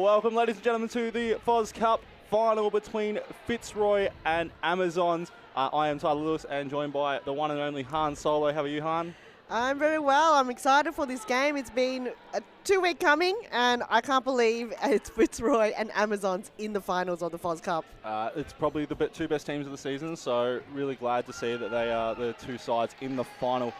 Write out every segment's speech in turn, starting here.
Welcome, ladies and gentlemen, to the Foz Cup final between Fitzroy and Amazons. I am Tyler Lewis and joined by the one and only Han Solo. How are you, Han? I'm very well. I'm excited for this game. It's been a 2-week coming, and I can't believe it's Fitzroy and Amazons in the finals of the Foz Cup. It's probably the two best teams of the season, so really glad to see that they are the two sides in the final.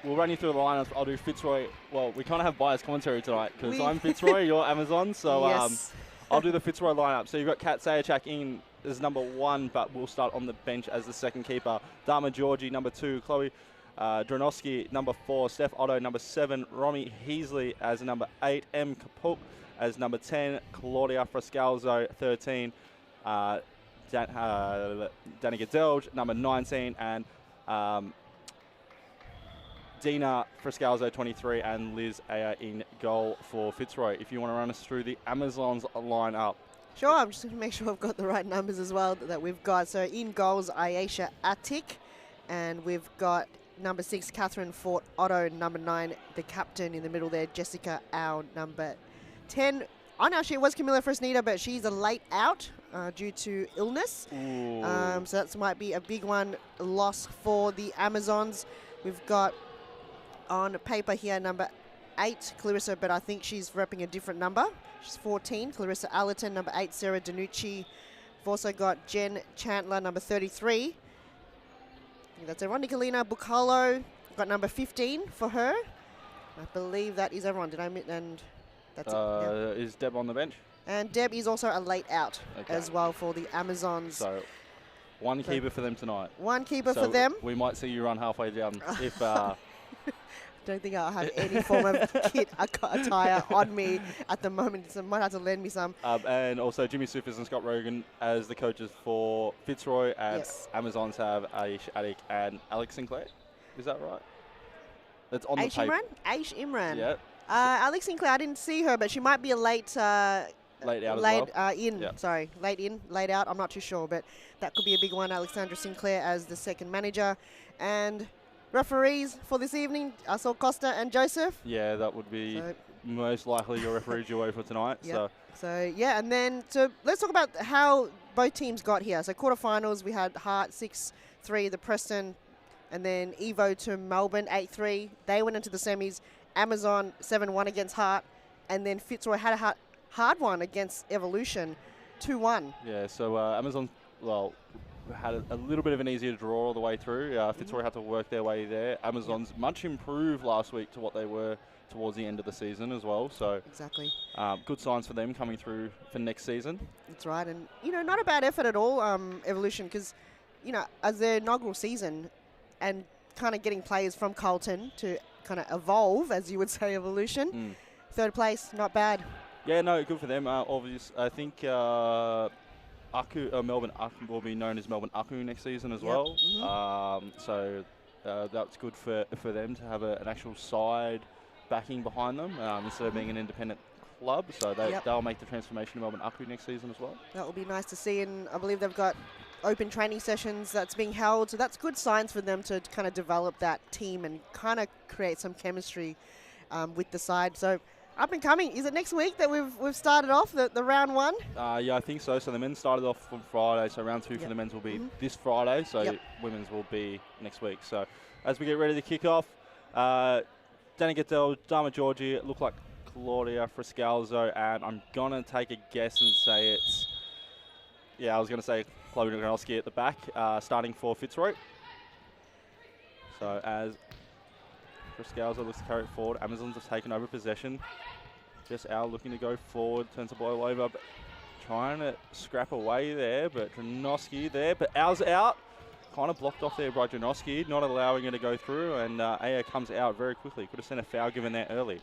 We'll run you through the lineups. I'll do Fitzroy. Well, we kind of have biased commentary tonight because I'm Fitzroy, you're Amazon, so yes. I'll do the Fitzroy lineup. So you've got Kat Sayachak in as number 1, but we'll start on the bench as the second keeper. Dharma Georgie, number 2. Chloe Dronoski, number 4. Steph Otto, number 7. Romy Heasley as number 8. M. Kapuk as number 10. Claudia Frascalzo, 13. Danica Delge, number 19. And Dina Frascalzo, 23, and Liz Ayer in goal for Fitzroy. If you want to run us through the Amazons lineup. Sure, I'm just going to make sure I've got the right numbers as well that we've got. So in goals, Ayesha Atik, and we've got number 6, Catherine Fort Otto, number 9, the captain in the middle there, Jessica Au, number 10. I know she was Camilla Fresneda, but she's a late out due to illness. So that might be a big one, loss for the Amazons. We've got on paper here number 8, Clarissa, but I think she's repping a different number. She's 14, Clarissa Allerton, number 8, Sarah Danucci. We've also got Jen Chandler, number 33. I think that's everyone. Nicolina Bucalo, we've got number 15 for her. I believe that is everyone. Did I admit? And that's it. Yeah. Is Deb on the bench? And Deb is also a late out as well for the Amazons. So one keeper for them tonight. One keeper for them. We might see you run halfway down if... Don't think I'll have any form of kit attire on me at the moment, so might have to lend me some. And also Jimmy Sufis and Scott Rogan as the coaches for Fitzroy, and yes. Amazons have Aish Adik and Alex Sinclair. Is that right? That's on the paper. Aish Imran. Yeah. Alex Sinclair, I didn't see her, but she might be a late out as well. in. Yep. Sorry, late in, late out. I'm not too sure, but that could be a big one. Alexandra Sinclair as the second manager. And referees for this evening, I saw Costa and Joseph. Yeah, that would be most likely your referee duo for tonight. Yep. So yeah, and then let's talk about how both teams got here. So quarterfinals, we had Hart 6-3, the Preston, and then Evo to Melbourne 8-3. They went into the semis. Amazon 7-1 against Hart, and then Fitzroy had a hard one against Evolution 2-1. Yeah, so Amazon, well, had a little bit of an easier draw all the way through. Fitzroy had to work their way there. Amazons much improved last week to what they were towards the end of the season as well. So exactly, good signs for them coming through for next season. That's right, and not a bad effort at all, Evolution, because as their inaugural season, and kind of getting players from Carlton to kind of evolve, as you would say, Evolution. 3rd place, not bad. Yeah, no, good for them. Obviously, I think Melbourne Aku will be known as Melbourne Aku next season as well. So that's good for them to have an actual side backing behind them instead of being an independent club. So they'll make the transformation to Melbourne Aku next season as well. That will be nice to see, and I believe they've got open training sessions that's being held. So that's good signs for them to kind of develop that team and kind of create some chemistry with the side. So up and coming. Is it next week that we've started off the round 1? Yeah, I think so. So the men started off on Friday. So round 2 for the men's will be this Friday. So women's will be next week. So as we get ready to kick off, Danny Gaddell, Dharma Georgie, it looked like Claudia Frascalzo, and I'm gonna take a guess and say it's I was gonna say Chloe Nogronowski at the back, starting for Fitzroy. So as Frascalzo looks to carry it forward, Amazons have taken over possession. Just Al looking to go forward, turns the ball over, but trying to scrap away there, but Dronoski there, but Al's out. Kind of blocked off there by Dronoski, not allowing her to go through, and Aya comes out very quickly. Could have seen a foul given there early.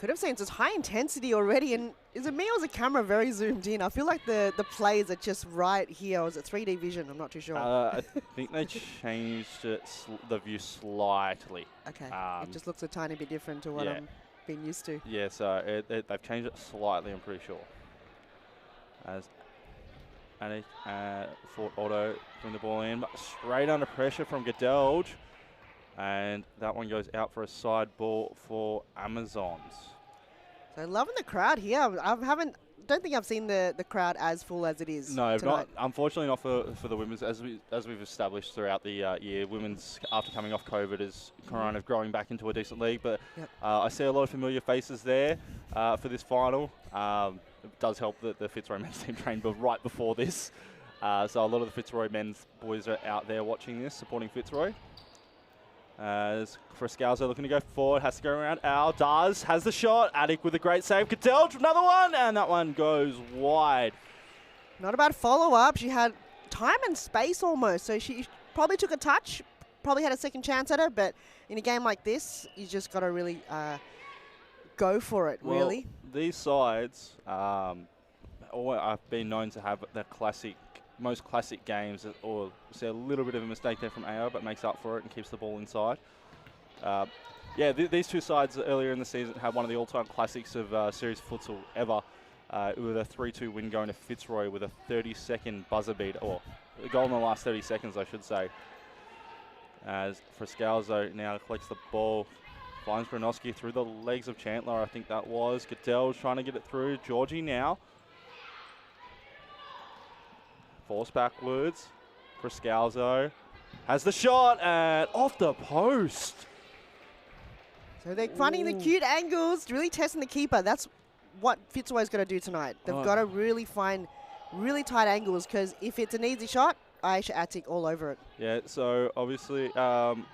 Could have seen just high intensity already, and is it me or is the camera very zoomed in? I feel like the plays are just right here, or is it 3D vision? I'm not too sure. I think they changed the view slightly. Okay, it just looks a tiny bit different to what I'm being used to. Yeah, so they've changed it slightly, I'm pretty sure. As Annie Fort Otto putting the ball in, but straight under pressure from Gadelge. And that one goes out for a side ball for Amazons. So loving the crowd here. Don't think I've seen the crowd as full as it is. No, tonight. unfortunately not for the women's. As we've established throughout the year, women's after coming off COVID is kind of growing back into a decent league. But I see a lot of familiar faces there for this final. It does help that the Fitzroy men's team trained right before this. So a lot of the Fitzroy men's boys are out there watching this, supporting Fitzroy. As Friscalzo looking to go forward, has to go around. Al does, has the shot. Attic with a great save. Cadelge, another one, and that one goes wide. Not a bad follow-up. She had time and space almost, so she probably took a touch, probably had a second chance at it, but in a game like this, you just got to really go for it, really. These sides I've been known to have the most classic games, or see a little bit of a mistake there from AO, but makes up for it and keeps the ball inside. These two sides earlier in the season had one of the all-time classics of series futsal ever, with a 3-2 win going to Fitzroy with a 30-second buzzer beat, or a goal in the last 30 seconds, I should say. As Friscalzo now collects the ball, finds Branoski through the legs of Chandler, I think that was. Goodell's trying to get it through. Georgie now. Force backwards. Friscalzo has the shot and off the post. So they're finding the cute angles, really testing the keeper. That's what Fitzroy's got to do tonight. They've got to really find really tight angles, because if it's an easy shot, Aisha Attic all over it. Yeah, so obviously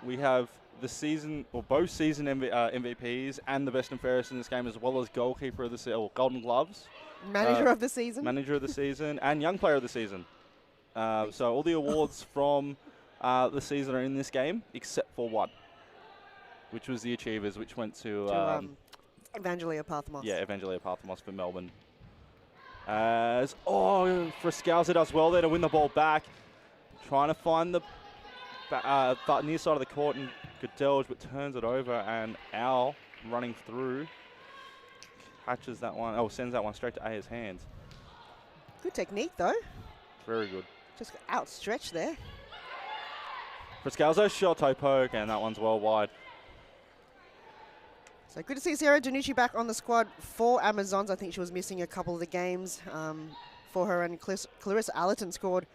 we have the season, or both season MVPs and the best and fairest in this game, as well as goalkeeper of the season, or Golden Gloves. Manager of the season. Manager of the season and young player of the season. So all the awards from the season are in this game, except for one, which was the Achievers, which went to Evangelia Parthamos. Yeah, Evangelia Parthamos for Melbourne. Friscalzo does well there to win the ball back. Trying to find the near side of the court, and Goodell, but turns it over, and Al running through catches that one. Sends that one straight to Aya's hands. Good technique, though. Very good. Just outstretched there. Friscalzo shot toe poke, and that one's well wide. So good to see Sarah Danucci back on the squad for Amazons. I think she was missing a couple of the games for her, and Clarissa Allerton scored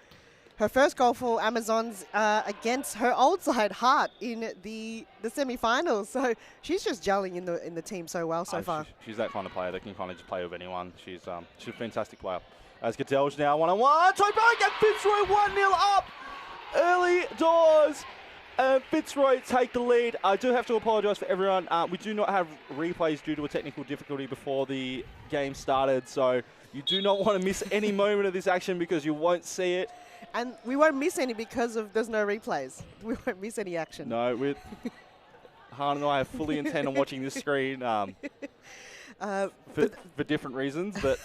her first goal for Amazons against her old side, Hart, in the semi-finals. So she's just gelling in the team so well so far. She's that kind of player that can kind of just play with anyone. She's a fantastic player. As Goodell's now 1-on-1. Toe poke, and Fitzroy 1-0 up early doors. Fitzroy take the lead. I do have to apologise for everyone. We do not have replays due to a technical difficulty before the game started, so you do not want to miss any moment of this action, because you won't see it. And we won't miss any because there's no replays. We won't miss any action. No, Han and I are fully intent on watching this screen for different reasons, but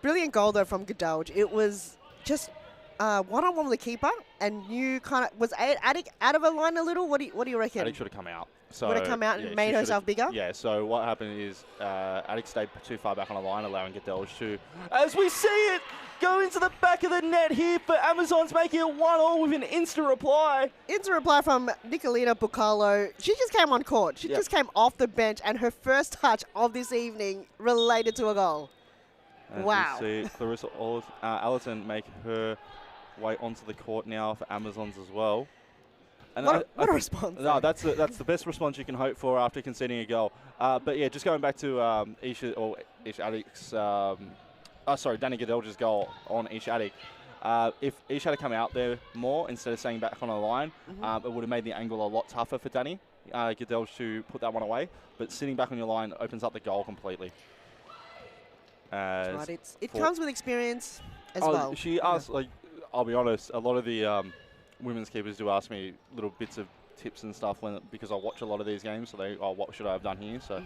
brilliant goal though from Goodell. It was just one-on-one with the keeper, and you kind of was Attic out of a line a little. What do you reckon? Attic should have come out. So would have come out and made herself bigger? Yeah, so what happened is Attic stayed too far back on the line, allowing Goodell to, as we see it, go into the back of the net here for Amazons, making it 1-1 with an instant reply. Instant reply from Nicolina Bucalo. She just came on court. She just came off the bench, and her first touch of this evening related to a goal. As wow. we see Clarissa Allerton make her way onto the court now for Amazons as well. And what a response. No, that's the best response you can hope for after conceding a goal. But yeah, just going back to Isha Attic's, Danny Goodell's goal on Isha Attic. If Isha had come out there more instead of staying back on the line, it would have made the angle a lot tougher for Danny Goodell to put that one away. But sitting back on your line opens up the goal completely. That's right. It comes with experience as well. She asked, I'll be honest, a lot of the women's keepers do ask me little bits of tips and stuff because I watch a lot of these games. So what should I have done here? So,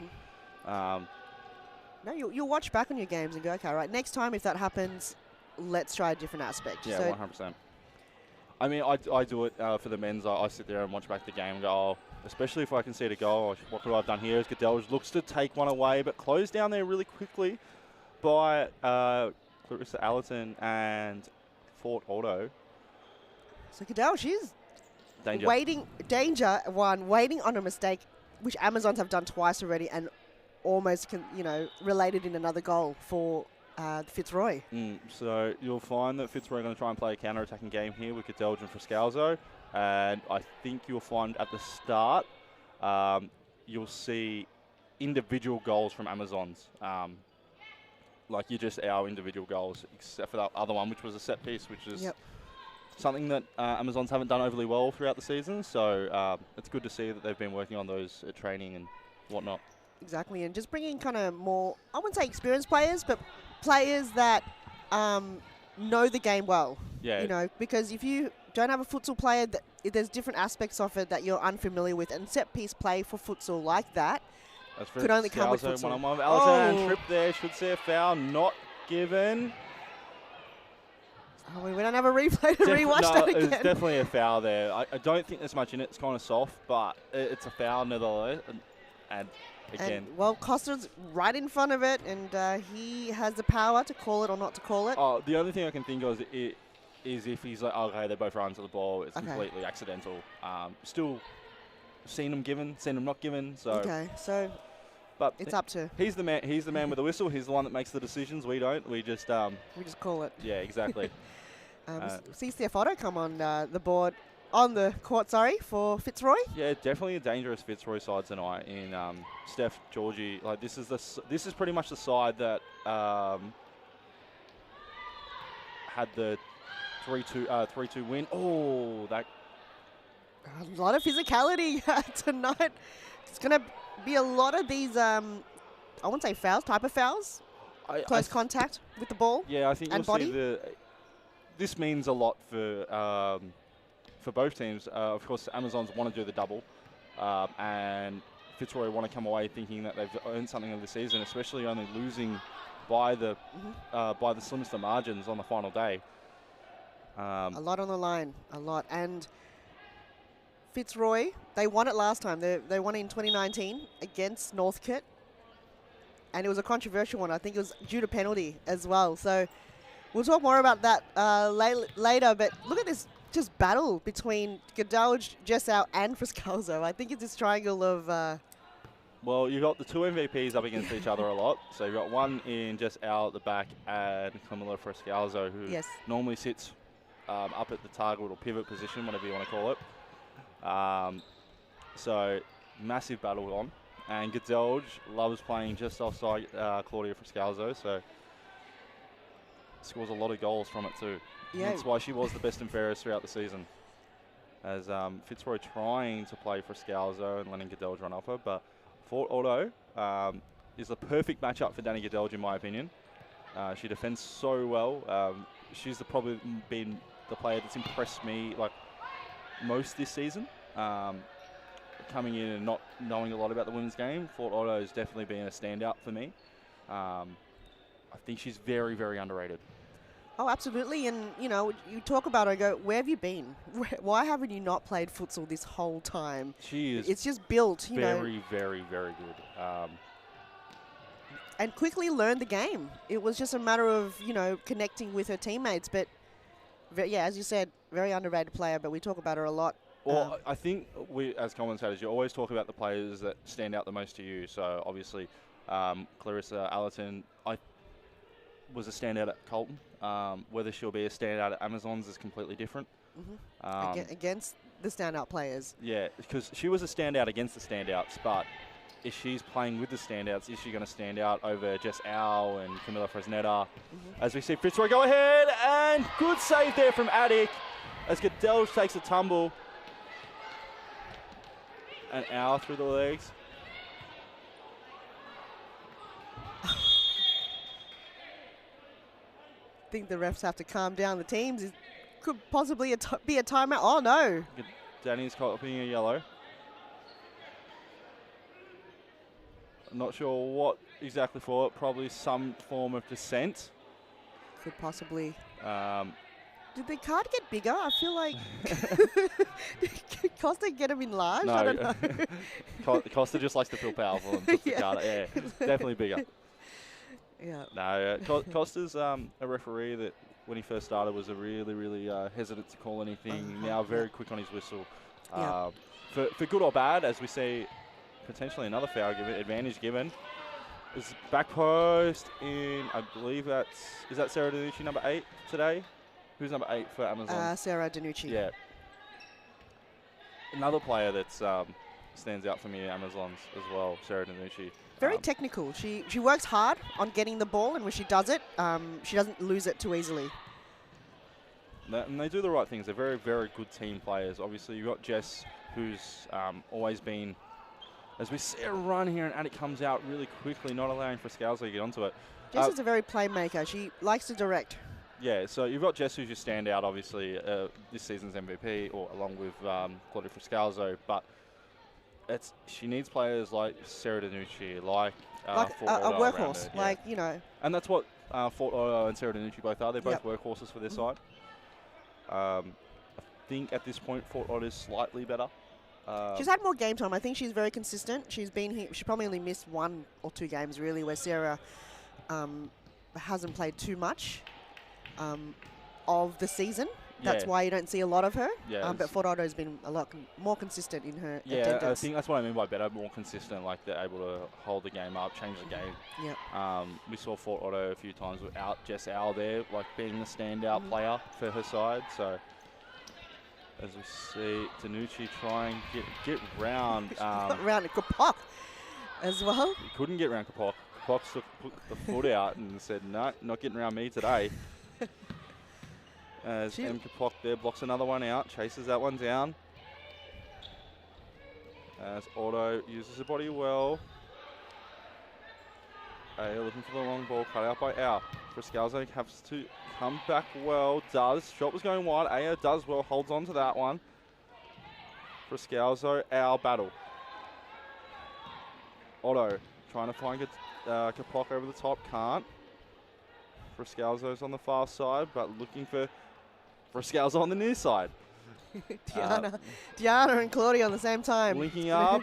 no, you'll watch back on your games and go, okay, right, next time if that happens, let's try a different aspect. Yeah, 100%. I mean, I do it for the men's. I sit there and watch back the game and go, especially if I can see the goal, what could I have done here? As Goodell looks to take one away, but closed down there really quickly by Clarissa Allerton and Fort Auto. So Goodell, she's waiting on a mistake, which Amazons have done twice already, and almost, related in another goal for Fitzroy. So you'll find that Fitzroy are going to try and play a counter-attacking game here with Cadelge and Frascalzo. And I think you'll find at the start, you'll see individual goals from Amazons. Like just our individual goals, except for that other one, which was a set piece, which is something that Amazons haven't done overly well throughout the season. So it's good to see that they've been working on those at training and whatnot. Exactly, and just bringing kind of more, I wouldn't say experienced players, but players that know the game well. Yeah. Because if you don't have a futsal player, there's different aspects of it that you're unfamiliar with, and set piece play for futsal like that could only come with futsal. One-on-one with Allison, trip there, should see a foul, not given. We don't have a replay to rewatch that again. It's definitely a foul there. I don't think there's much in it. It's kind of soft, but it's a foul nevertheless. And again. Costa's right in front of it, and he has the power to call it or not to call it. Oh, the only thing I can think of is if he's like, okay, they both run to the ball, it's completely accidental. Still seen them given, seen them not given. So. Okay, so. But it's up to. He's the man. He's the man with the whistle. He's the one that makes the decisions. We don't. We just call it. Yeah, exactly. CCF Auto come on the board, on the court. Sorry, for Fitzroy. Yeah, definitely a dangerous Fitzroy side tonight. In Steph, Georgie. Like this is pretty much the side that had the 3-2 win. Oh, that. A lot of physicality tonight. It's gonna be a lot of these, I wouldn't say fouls, type of fouls. Close contact with the ball. Yeah, I think and you'll body. See this means a lot for both teams. Of course, Amazons want to do the double, and Fitzroy want to come away thinking that they've earned something of the season, especially only losing by the slimmest of margins on the final day. A lot on the line, a lot. And Fitzroy, they won it last time. They won it in 2019 against Northcote. And it was a controversial one. I think it was due to penalty as well. So we'll talk more about that later. But look at this just battle between Cadelge, Jessau, and Frascalzo. I think it's this triangle of... Well, you've got the two MVPs up against each other a lot. So you've got one in Jessau at the back and Camilla Frascalzo, who normally sits up at the target or pivot position, whatever you want to call it. So massive battle on. And Cadelge loves playing just offside Claudia Frascalzo, so scores a lot of goals from it too. Yeah. That's why she was the best and fairest throughout the season. As Fitzroy trying to play Frascalzo and letting Cadelge run off her, but Fort Auto is the perfect matchup for Danny Cadelge in my opinion. She defends so well. She's probably been the player that's impressed me like most this season. Coming in and not knowing a lot about the women's game, Fort Auto has definitely been a standout for me. I think she's very, very underrated. Oh, absolutely. And, you know, you talk about her, go, where have you been? Why haven't you not played futsal this whole time? She is. It's just built, you know. Very, very, very good. And quickly learned the game. It was just a matter of, you know, connecting with her teammates. But, yeah, as you said, very underrated player, but we talk about her a lot. Well, I think we, as commentators, you always talk about the players that stand out the most to you. So, obviously, Clarissa Allerton was a standout at Colton. Whether she'll be a standout at Amazons is completely different. Against the standout players. Yeah, because she was a standout against the standouts, but if she's playing with the standouts, is she going to stand out over Jess Ow and Camilla Fresneda? As we see Fitzroy go ahead, and good save there from Attic as Cadelge takes a tumble. An hour through the legs. I think the refs have to calm down the teams. It could possibly be a timeout. Oh, no. Danny's copying a yellow. I'm not sure what exactly for it. Probably some form of dissent. Could possibly. Did the card get bigger? I feel like Costa get him enlarged. No, I don't know. Costa just likes to feel powerful and puts the card. Yeah, definitely bigger. Yeah. No, Costa's a referee that when he first started was a really hesitant to call anything. Now very quick on his whistle. For good or bad, as we see potentially another foul given, advantage given. Is back post in, I believe is that Sarah Danucci, number 8 today? Who's number 8 for Amazon? Sarah Danucci. Yeah. Another player that stands out for me at Amazons as well, Sarah Danucci. Very technical. She works hard on getting the ball, and when she does it, she doesn't lose it too easily. And they do the right things. They're very, very good team players. Obviously, you've got Jess, who's always been, as we see her run here, and Attic comes out really quickly, not allowing Friscalzo to get onto it. Jess is a very playmaker. She likes to direct. Yeah, so you've got Jess, who's your standout, obviously, this season's MVP, or along with Claudia Friscalzo, but she needs players like Sarah Danucci, like a workhorse, her, like, you know. And that's what Fort Otto and Sarah Danucci both are. They're both workhorses for their side. I think at this point, Fort Otto is slightly better. She's had more game time. I think she's very consistent. She's been here. She probably only missed 1 or 2 games, really, where Sarah hasn't played too much of the season. That's why you don't see a lot of her. Yeah, but Fort Otto's been a lot more consistent in her attendance. I think that's what I mean by better, more consistent. Like they're able to hold the game up, change the game. Yeah. We saw Fort Otto a few times without Jess Owl there, like being the standout player for her side. So as we see, Danucci try and get round. Round Kapok as well. He couldn't get round Kapok. Kapok put the foot out and said, no, not getting around me today. As M. Kapok there blocks another one out, chases that one down. As Otto uses her body well. Aya looking for the long ball, cut out by Au. Friscalzo has to come back well, does. Shot was going wide, Aya does well, holds on to that one. Friscalzo, Au battle. Otto trying to find Kapok over the top, can't. Friscalzo's on the far side, but looking for Friscalzo on the near side. Diana and Claudia on the same time. Linking up.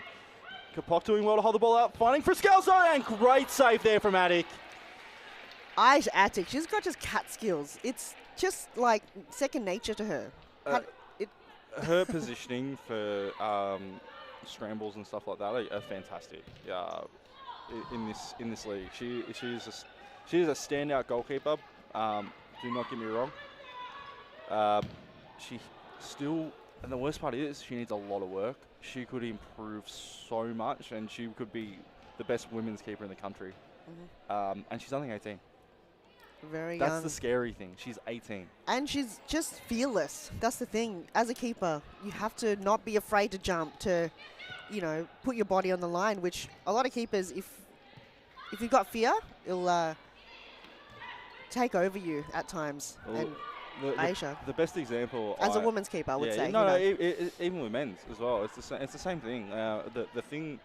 Kapok doing well to hold the ball out, finding Friscalzo, and great save there from Attic. Aisha Attic, she's got just cat skills. It's just like second nature to her. Her positioning for scrambles and stuff like that are fantastic. In this league, she is a standout goalkeeper. Do not get me wrong. She still, and the worst part is, she needs a lot of work. She could improve so much, and she could be the best women's keeper in the country. And she's only 18. Very young. That's the scary thing. She's 18. And she's just fearless. That's the thing. As a keeper, you have to not be afraid to jump, to, you know, put your body on the line, which a lot of keepers, if you've got fear, it'll take over you at times. Well, and Aisha, the best example, as a women's keeper, I would say. No, even with men's as well. It's the same thing. The thing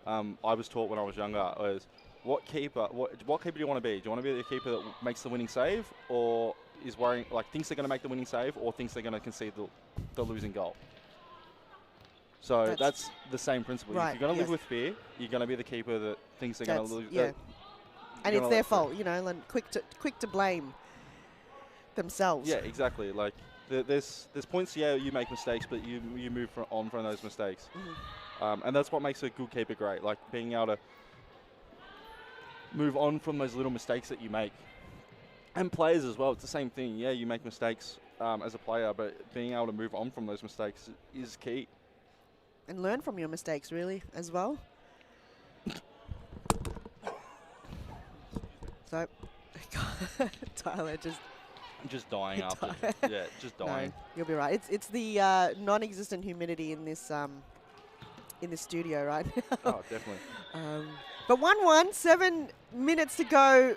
I was taught when I was younger was, what keeper do you want to be? Do you want to be the keeper that makes the winning save, or is worrying, like, thinks they're going to make the winning save, or thinks they're going to concede the losing goal? So that's the same principle. Right, if you're going to live with fear, you're going to be the keeper that thinks they're going to lose. Yeah. And it's their fault, you know, and quick to blame themselves. Yeah, exactly. Like there's points, you make mistakes, but you move on from those mistakes. And that's what makes a good keeper great, like being able to move on from those little mistakes that you make. And players as well, it's the same thing. Yeah, you make mistakes as a player, but being able to move on from those mistakes is key. And learn from your mistakes, really, as well. So, Tyler just dying after. Just dying. No, you'll be right. It's the non-existent humidity in this studio, right? Oh, definitely. But 1-1, 7 minutes to go.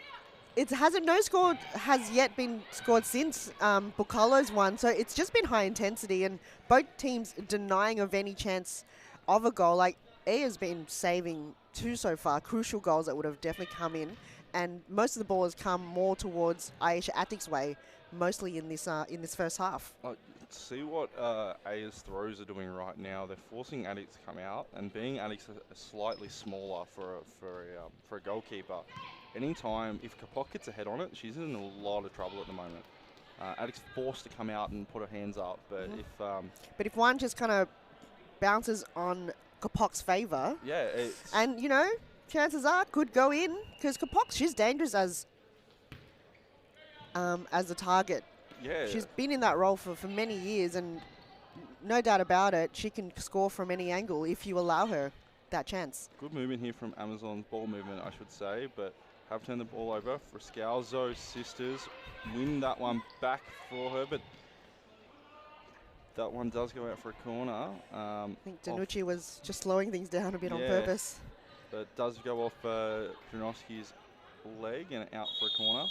No score has yet been scored since Bucalo's won, so it's just been high intensity, and both teams denying of any chance of a goal. Like, Aya's been saving 2 so far, crucial goals that would have definitely come in, and most of the ball has come more towards Aisha Attic's way, mostly in this first half. See what Aya's throws are doing right now. They're forcing Attic to come out, and being Attic's slightly smaller for a goalkeeper. Anytime, if Kapok gets a head on it, she's in a lot of trouble at the moment. Attic's forced to come out and put her hands up, but if one just kind of bounces on Kapok's favour, yeah, and you know, chances are could go in because Kapok, she's dangerous as a target. Yeah. She's been in that role for many years, and no doubt about it, she can score from any angle if you allow her that chance. Good movement here from Amazon's ball movement, I should say, but have turned the ball over. Frascalzo sisters win that one back for her, but that one does go out for a corner. I think Danucci was just slowing things down a bit on purpose. But it does go off Janowski's leg and out for a corner.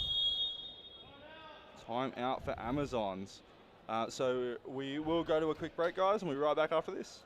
Time out for Amazons. So we will go to a quick break, guys, and we'll be right back after this.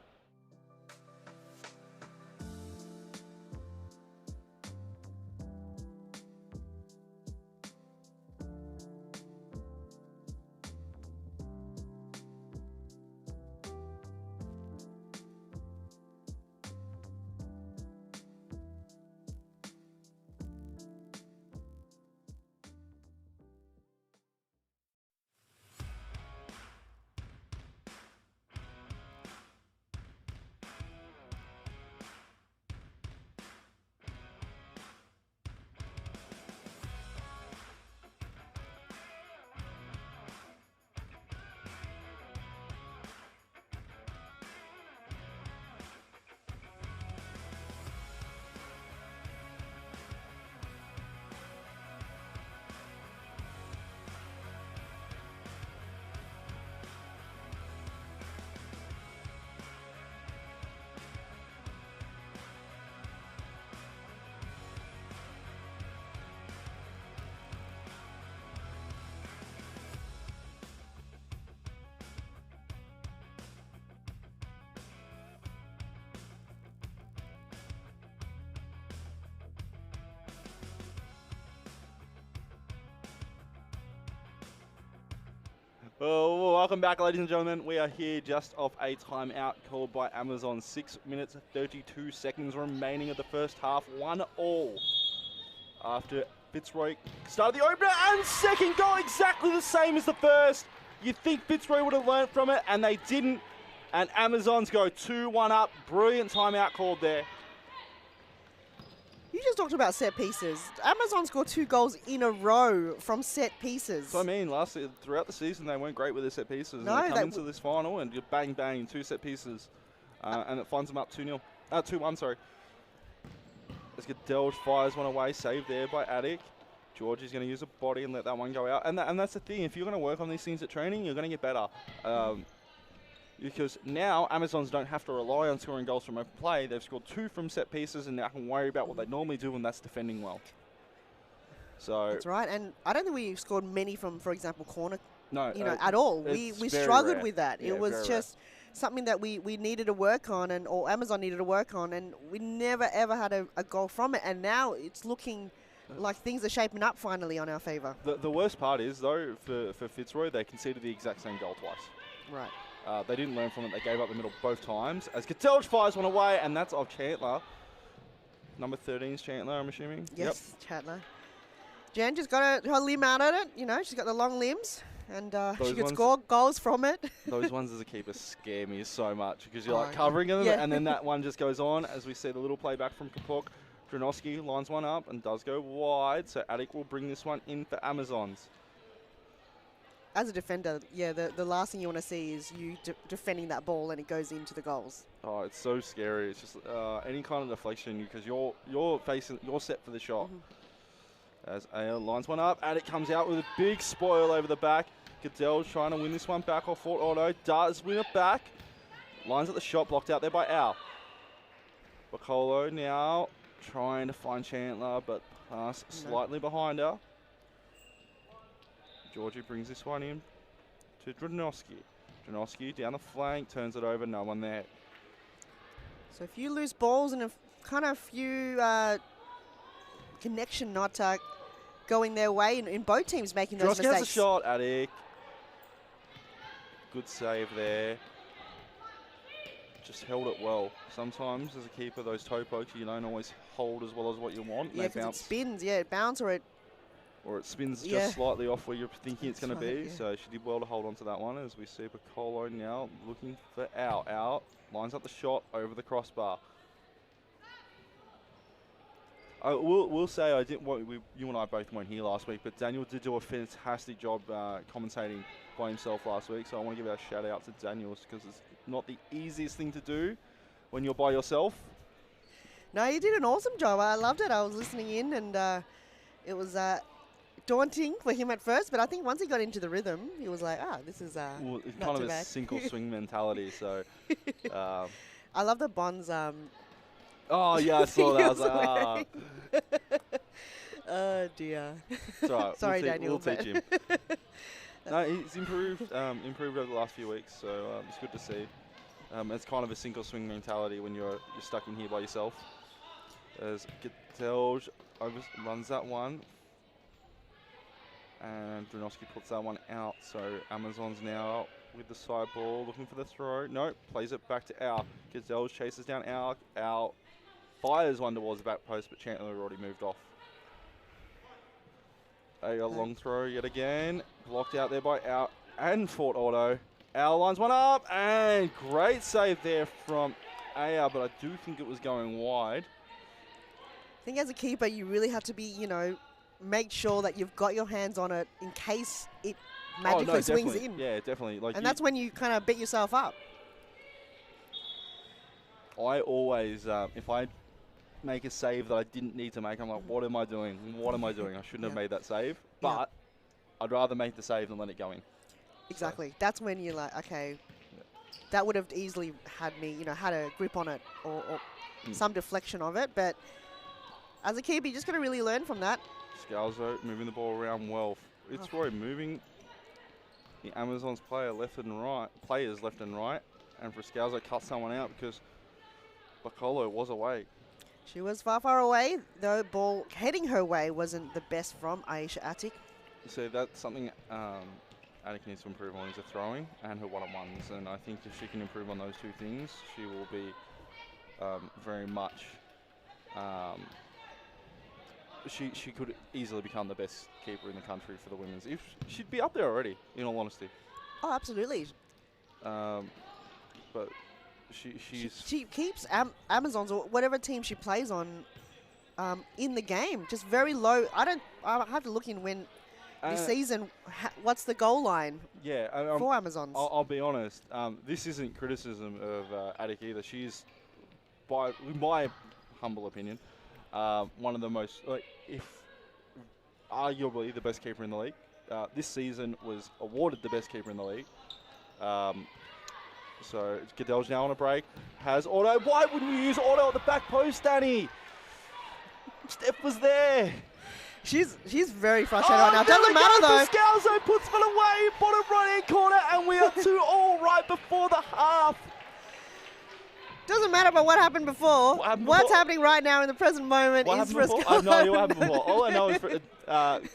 Well, welcome back, ladies and gentlemen. We are here just off a timeout called by Amazon. 6 minutes, 32 seconds remaining of the first half. 1-1 after Fitzroy started the opener, and second goal exactly the same as the first. You'd think Fitzroy would have learned from it, and they didn't. And Amazons go 2-1 up. Brilliant timeout called there. You just talked about set pieces. Amazon scored 2 goals in a row from set pieces. So I mean, throughout the season, they weren't great with their set pieces. No, and they come into this final and you bang, bang, 2 set pieces. And it finds them up 2-1, sorry. As Goodell fires one away, saved there by Attic. Georgie's going to use a body and let that one go out. And that's the thing. If you're going to work on these things at training, you're going to get better. Because now Amazons don't have to rely on scoring goals from open play. They've scored 2 from set pieces and now can worry about what they normally do, and that's defending well. So that's right. And I don't think we scored many from, for example, corner, at all. We struggled with that. Yeah, it was just something that we needed to work on, or Amazon needed to work on, and we never, ever had a goal from it. And now it's looking like things are shaping up finally on our favour. The worst part is, though, for Fitzroy, they conceded the exact same goal twice. Right. They didn't learn from it. They gave up the middle both times. As Catelj fires one away, and that's of Chandler. Number 13 is Chandler, I'm assuming. Yes, yep. Chandler. Jan just got her limb out of it. You know, she's got the long limbs, and she could score goals from it. Those ones as a keeper scare me so much because you're like covering them, and then that one just goes on. As we see the little playback from Kapok. Dranowski lines one up and does go wide, so Attic will bring this one in for Amazons. As a defender, the last thing you want to see is you defending that ball and it goes into the goals. Oh, it's so scary. It's just any kind of deflection because you're set for the shot. Mm-hmm. As AL lines one up, Attic comes out with a big spoil over the back. Goodell's trying to win this one back off Fort Otto. Does win it back. Lines at the shot, blocked out there by Al. Bacolo now trying to find Chandler, but pass slightly behind her. Georgie brings this one in to Dranowski. Dranowski down the flank, turns it over, no one there. So if you lose balls and a few connection not going their way in both teams making those mistakes. Dranowski has a shot, Attic. Good save there. Just held it well. Sometimes as a keeper, those toe pokes, you don't always hold as well as what you want. Yeah, because it spins. Yeah, it bounces or it spins just slightly off where you're thinking it's going to be. Yeah. So she did well to hold on to that one as we see Piccolo now looking for Al. Al lines up the shot over the crossbar. I will say I didn't. You and I both weren't here last week, but Daniel did do a fantastic job commentating by himself last week. So I want to give a shout out to Daniel because it's not the easiest thing to do when you're by yourself. No, you did an awesome job. I loved it. I was listening in, and it was daunting for him at first, but I think once he got into the rhythm, he was like, this is well, it's not kind too of a bad. single swing mentality. So, I love the Bonds. oh yeah, I saw that. I was like, oh dear. It's all right. Sorry, Daniel. We'll teach him. No, he's improved over the last few weeks, so it's good to see. It's kind of a single swing mentality when you're stuck in here by yourself. As Gitelj runs that one. And Brunovski puts that one out. So Amazon's now with the side ball, looking for the throw. No, plays it back to Al. Gitelj chases down Al. Al fires one towards the back post, but Chandler already moved off. A long throw yet again. Blocked out there by Al and Fort Auto. Al lines one up, and great save there from Aya, but I do think it was going wide. I think as a keeper, you really have to be, make sure that you've got your hands on it in case it magically swings in. Yeah, definitely. And that's when you kind of beat yourself up. I always, if I make a save that I didn't need to make, I'm like, what am I doing? What am I doing? I shouldn't have made that save. But I'd rather make the save than let it go in. Exactly. So. That's when you're like, okay, that would have easily had me, had a grip on it or some deflection of it. But as a keeper, you just got to really learn from that. Scalzo moving the ball around well. Fitzroy moving the Amazons players left and right. And Friscalzo cut someone out because Bacolo was away. She was far away. The ball heading her way wasn't the best from Aisha Attic. So that's something Attic needs to improve on, is her throwing and her one-on-ones. And I think if she can improve on those two things, she will be very much... She could easily become the best keeper in the country for the women's. If she'd be up there already, in all honesty. Oh, absolutely. But she keeps Amazons or whatever team she plays on in the game. Just very low. I have to look in when this season. What's the goal line? Yeah, for Amazons. I'll be honest. This isn't criticism of Attic either. She's, in my humble opinion, one of the most, if arguably the best keeper in the league. This season was awarded the best keeper in the league. So Goodell's now on a break. Has Auto. Why wouldn't you use Auto at the back post, Danny? Steph was there. She's very frustrated right now. Doesn't matter though. Scalzo puts one away, bottom right-hand corner, and we are 2-2 right before the half. Doesn't matter about what happened before. What's happening right now in the present moment is Friscalzo. I have no idea what happened before. All I know is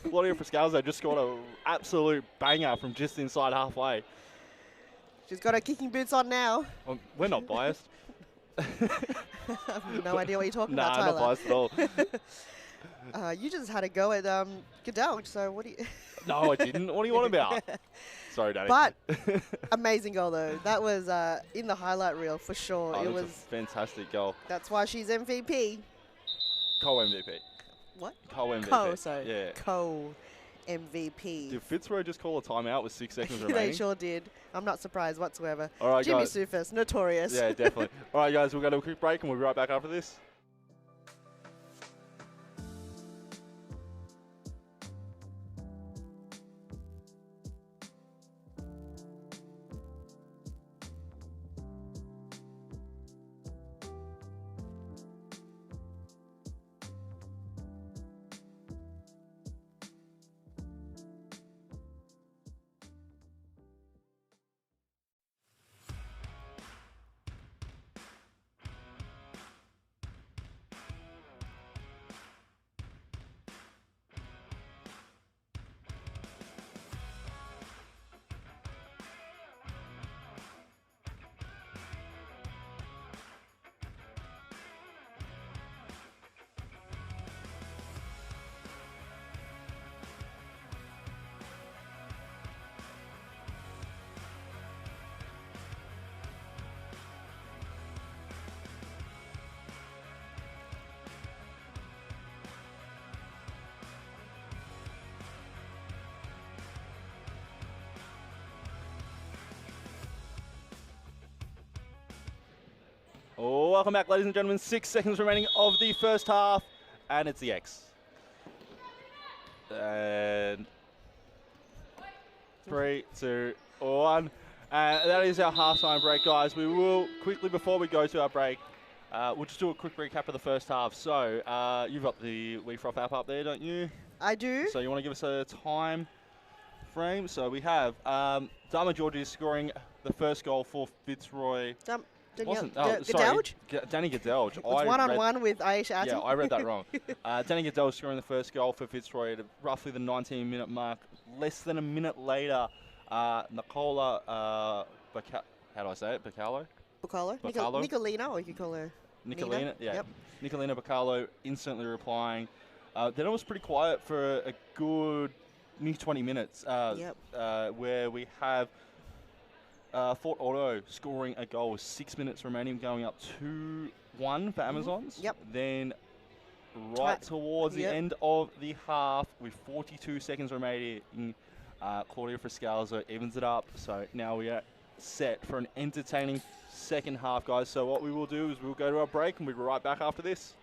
Claudia Friscalzo just scored an absolute banger from just inside halfway. She's got her kicking boots on now. Well, we're not biased. I have no idea what you're talking about, Tyler. Nah, not biased at all. You just had a go at Goodell, so what do you... No, I didn't. What do you want about? Sorry, Danny. But amazing goal, though. That was in the highlight reel for sure. Oh, it was a fantastic goal. That's why she's MVP. Co-MVP. What? Co-MVP. Yeah. Co-MVP. Did Fitzroy just call a timeout with 6 seconds remaining? They sure did. I'm not surprised whatsoever. All right, Jimmy guys. Sufis, notorious. Yeah, definitely. All right, guys, we'll go to a quick break and we'll be right back after this. welcome back, ladies and gentlemen. 6 seconds remaining of the first half, and it's the X. And 3, 2, 1. That is our halftime break, guys. We will quickly, before we go to our break, we'll just do a quick recap of the first half. So, you've got the WeFroth app up there, don't you? I do. So you want to give us a time frame? So we have Dharma Georgie scoring the first goal for Fitzroy. Gadelge? Danny Gadelge. It's one-on-one with Aisha Ati. Yeah, I read that wrong. Danny Gadelge scoring the first goal for Fitzroy at roughly the 19-minute mark. Less than a minute later, Nicola, how do I say it? Bacalo? Nicolina, or you call her Nicolina, yeah. Yep. Nicolina Bacalo instantly replying. Then it was pretty quiet for a good near 20 minutes, where we have Fort Auto scoring a goal with 6 minutes remaining, going up 2-1 for Amazons. Yep. Then towards the end of the half, with 42 seconds remaining, Claudia Friscalzo evens it up. So now we are set for an entertaining second half, guys. So what we will do is we'll go to our break, and we'll be right back after this.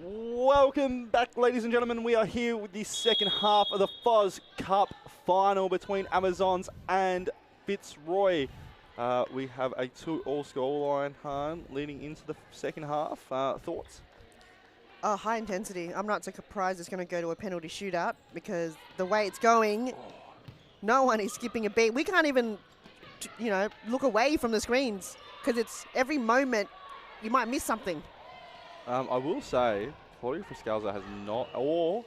Welcome back, ladies and gentlemen. We are here with the second half of the Foz Cup final between Amazons and Fitzroy. We have a 2-all scoreline, Han, leading into the second half. Thoughts? High intensity. I'm not so surprised it's going to go to a penalty shootout, because the way it's going, no one is skipping a beat. We can't even, look away from the screens, because it's every moment you might miss something. I will say, Claudia Friscalzo has not, or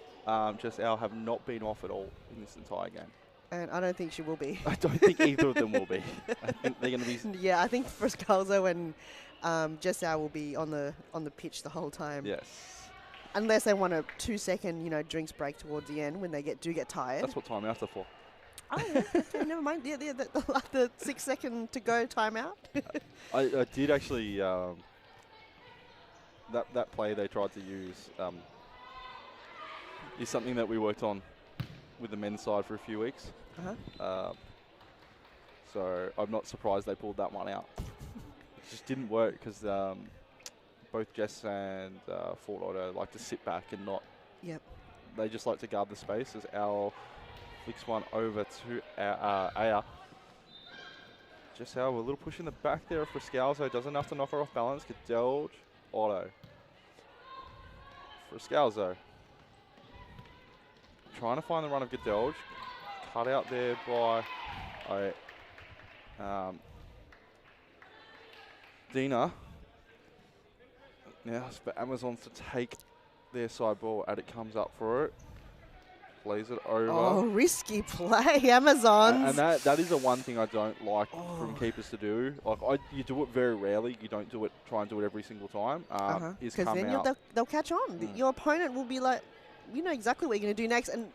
just Al have not been off at all in this entire game. And I don't think she will be. I don't think either of them will be. I think they're going to be... Yeah, I think Friscalzo and Jessau will be on the pitch the whole time. Yes. Unless they want a 2-second, drinks break towards the end when they do get tired. That's what timeouts are for. Oh, yeah. Never mind. Yeah, the 6-second to go timeout. I did actually... that play they tried to use is something that we worked on with the men's side for a few weeks. So I'm not surprised they pulled that one out. It just didn't work because both Jess and Fort Otto like to sit back and not... Yep. They just like to guard the space as Al flicks one over to Aya. Just how a little push in the back there for Scalzo. Does enough to knock her off balance. Cadelge, Otto. For Scalzo. Trying to find the run of Cadelge. Cut out there by Dina. Now it's for Amazons to take their side ball. Addict comes up for it. Plays it over. Oh, risky play, Amazons. And that is the one thing I don't like from keepers to do. Like you do it very rarely. You don't do it. Try and do it every single time. Because then they'll catch on. Your opponent will be like, you know exactly what you're going to do next. And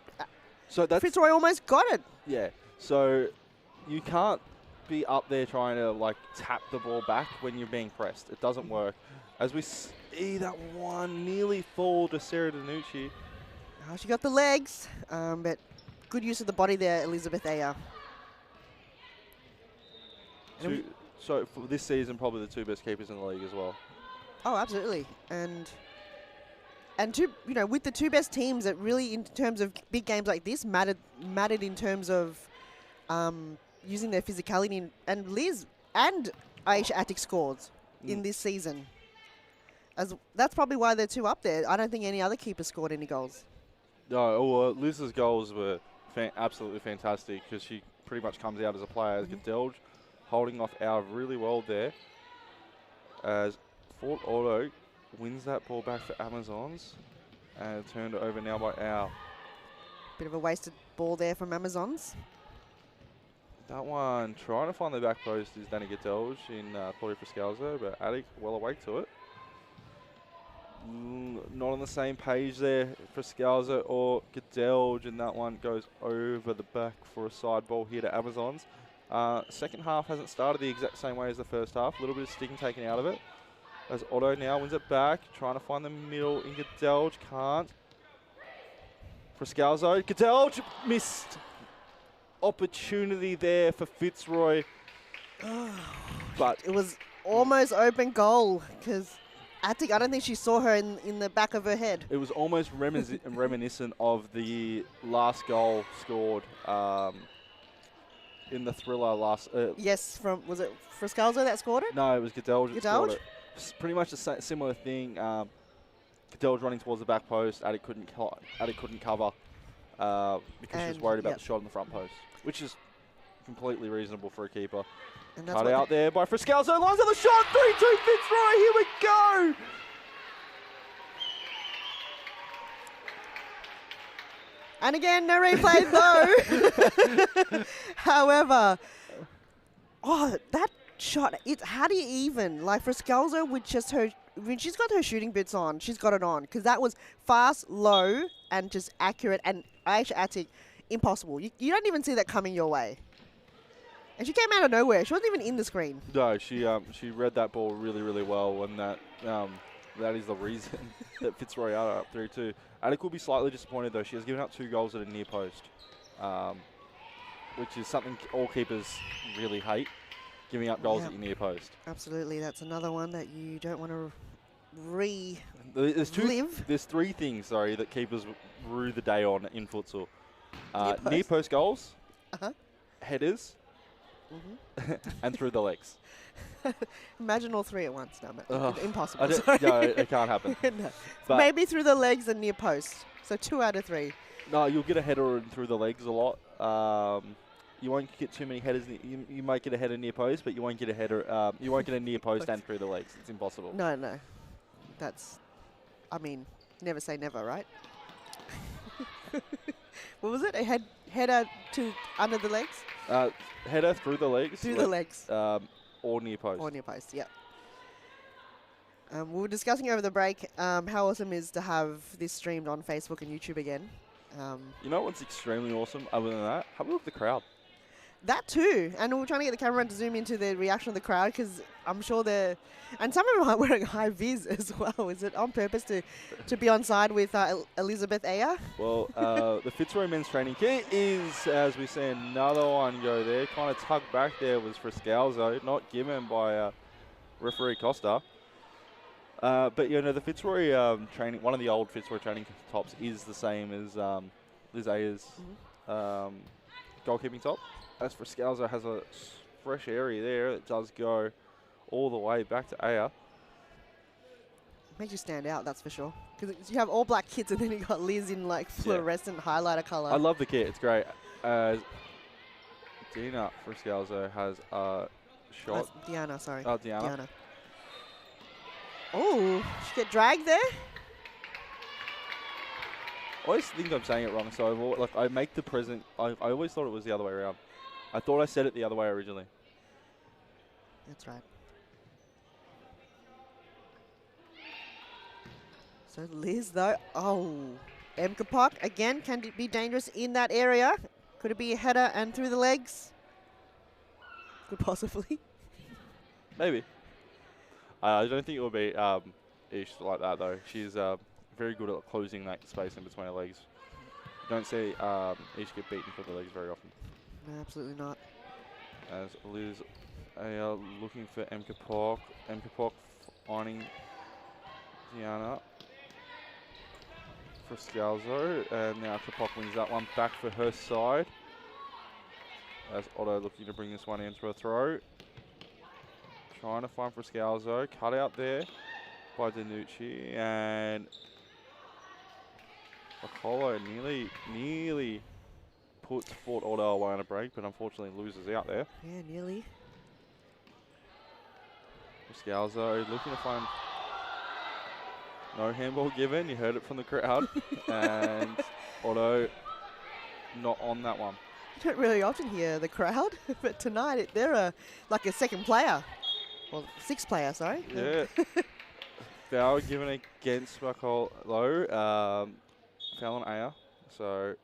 so that's Fitzroy almost got it. Yeah. So you can't be up there trying to like tap the ball back when you're being pressed. It doesn't work. As we see that one nearly fall to Sarah Danucci. Oh, she got the legs, but good use of the body there, Elizabeth Ayer. So for this season, probably the two best keepers in the league as well. Oh, absolutely. And with the two best teams that really, in terms of big games like this, mattered in terms of using their physicality. And Liz and Aisha Attic scores in this season. That's probably why they're two up there. I don't think any other keeper scored any goals. No, Liz's goals were absolutely fantastic because she pretty much comes out as a player. Cadelge holding off Al really well there. As Fort Otto wins that ball back for Amazons and turned over now by Al. Bit of a wasted ball there from Amazons. That one trying to find the back post is Danny Cadelge in Claudia Friscalzo, but Attic well awake to it. Not on the same page there for Scalzo or Cadelge, and that one goes over the back for a side ball here to Amazons. Second half hasn't started the exact same way as the first half. A little bit of sticking taken out of it. As Otto now wins it back, trying to find the middle in Cadelge, can't. For Scalzo, Cadelge missed opportunity there for Fitzroy. But it was almost open goal because Attic, I don't think she saw her in the back of her head. It was almost reminiscent of the last goal scored in the thriller last... yes, was it Friscalzo that scored it? No, it was Cadelge that scored it. Pretty much a similar thing. Cadelge running towards the back post. Attic couldn't cover because she was worried about the shot in the front post, which is completely reasonable for a keeper. And cut out there by Friscalzo. Lines of the shot. 3-2 Fitzroy. Here we go. And again, no replay though. However, that shot, how do you even? Like Friscalzo with just when she's got her shooting boots on, she's got it on. Because that was fast, low, and just accurate. And Aisha Attic, impossible. You don't even see that coming your way. And she came out of nowhere. She wasn't even in the screen. No, she read that ball really, really well, and that is the reason that Fitzroy are up 3-2. Attic will be slightly disappointed though. She has given up 2 goals at a near post, which is something all keepers really hate, giving up goals at your near post. Absolutely, that's another one that you don't want to relive. There's 3 things, that keepers rue the day on in futsal. Near post goals, headers, and through the legs. Imagine all 3 at once. No, impossible. No, it can't happen. No. Maybe through the legs and near post. So 2 out of 3. No, you'll get a header through the legs a lot. You won't get too many headers. You might get a header near post, but you won't get a header. You won't get a near post and through the legs. It's impossible. No. Never say never, right? What was it? A header to under the legs? Header through the legs. Through the legs. Or near post. Or near post, yep. We were discussing over the break how awesome it is to have this streamed on Facebook and YouTube again. You know what's extremely awesome other than that? Have a look at the crowd. That too. And we're trying to get the camera to zoom into the reaction of the crowd because I'm sure they're... And some of them are wearing high vis as well. Is it on purpose to be on side with Elizabeth Ayer? Well, the Fitzroy men's training kit is, as we see another one go there, kind of tugged back there was for Scalzo, not given by referee Costa. But, you know, the Fitzroy training, one of the old Fitzroy training tops is the same as Liz Ayer's goalkeeping top. As for Scalzo, has a fresh area there. It does go all the way back to Ayer. Makes you stand out, that's for sure. Because you have all black kits and then you got Liz in like fluorescent highlighter colour. I love the kit. It's great. Dina for Scalzo has a shot. Diana, sorry. Oh, Diana. Oh, she get dragged there? I always think I'm saying it wrong, so I make the present. I always thought it was the other way around. I thought I said it the other way originally. That's right. So Liz, though, Mkapok again can be dangerous in that area. Could it be a header and through the legs? Could possibly. Maybe. I don't think it will be Ish like that, though. She's very good at closing that space in between her legs. You don't see Ish get beaten for the legs very often. No, absolutely not. As Liz looking for Mkapok. Mkapok finding Diana for Scalzo. And now Kapok wins that one back for her side. As Otto looking to bring this one into a throw. Trying to find for Scalzo. Cut out there by Danucci. And Apollo nearly puts Fort Otto away on a break, but unfortunately loses out there. Yeah, nearly. Scalzo looking to find no handball given. You heard it from the crowd. And Otto not on that one. You don't really often hear the crowd, but tonight they're like a second player. Well, sixth player, sorry. Yeah. Foul given against Macol low. Foul on Ayer. So.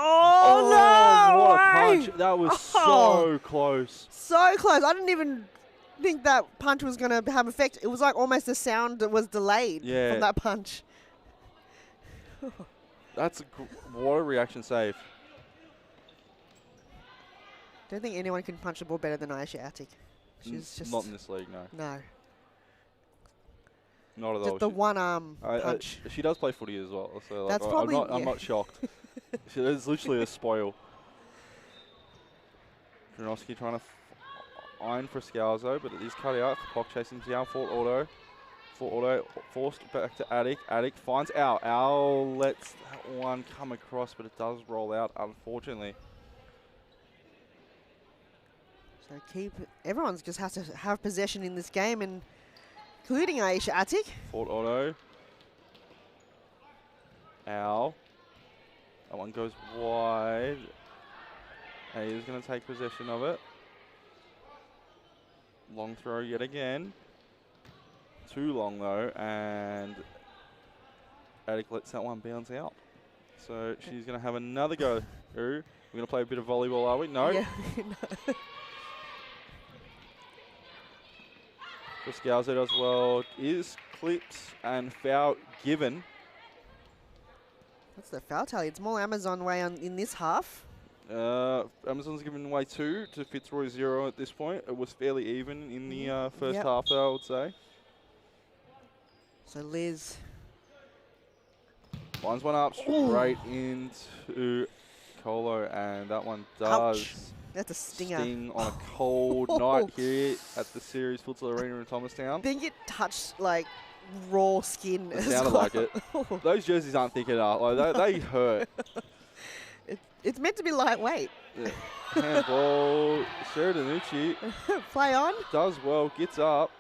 Oh, no! What a punch. That was so close. So close. I didn't even think that punch was going to have effect. It was like almost the sound that was delayed from that punch. That's what a reaction save. Don't think anyone can punch the ball better than Aisha Attic. She's just not in this league, no. No. Not at all. Just the one arm punch. She does play footy as well, so like, That's probably, I'm not shocked. It's literally a spoil. Janowski trying to iron for Scalzo, but it is cut out. Kapok chasing down Fort Auto. Fort Auto forced back to Attic. Attic finds Al. Al lets that one come across, but it does roll out, unfortunately. So everyone's just has to have possession in this game, and including Aisha Attic. Fort Auto. Al. That one goes wide. He is going to take possession of it. Long throw yet again. Too long though, and Attic lets that one bounce out. So she's going to have another go. We're going to play a bit of volleyball, are we? No. Yeah. For Scalzo does well. Is clipped and foul given. That's the foul tally. It's more Amazon way in this half. Amazon's given away 2 to Fitzroy 0 at this point. It was fairly even in the first half, though, I would say. So Liz lines one up straight into Colo, and that one does. Ouch. That's a stinger. Sting on a cold night here at the Series Futsal Arena in Thomastown. I think it touched like raw skin. It sounded like it. Those jerseys aren't thick enough. Like, they hurt. It's meant to be lightweight. Yeah. Handball. Sarah Danucci play on. Does well. Gets up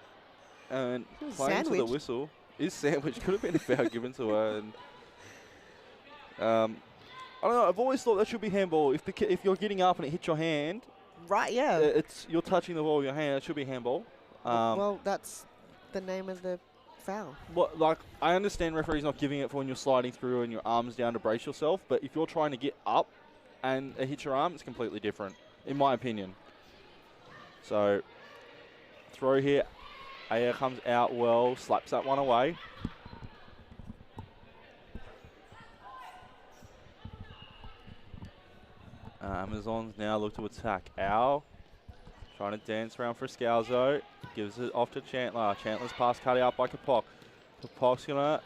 and playing to the whistle. Is sandwich. Could have been a foul given to her. And I don't know. I've always thought that should be handball. If you're getting up and it hits your hand, Right, yeah. you're touching the ball with your hand. It should be handball. Well, that's the name of the foul. Like, I understand referees not giving it for when you're sliding through and your arm's down to brace yourself, but if you're trying to get up and it hits your arm, it's completely different, in my opinion. So, throw here. Aya comes out well, slaps that one away. Amazons now look to attack. Al trying to dance around for Scalzo. Gives it off to Chandler. Chandler's pass cut out by Kapok. Kapok's going to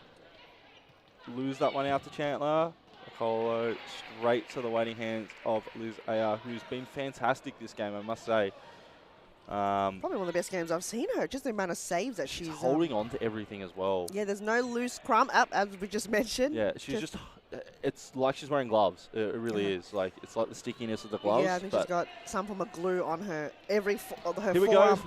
lose that one out to Chandler. Akolo straight to the waiting hands of Liz Aya, who's been fantastic this game, I must say. Probably one of the best games I've seen her. Just the amount of saves that she's holding on to everything as well. Yeah, there's no loose crumb up, as we just mentioned. Yeah, she's just it's like she's wearing gloves. It really is. Like, it's like the stickiness of the gloves. Yeah, I think she's got some form of glue on her her Here we forearm. go.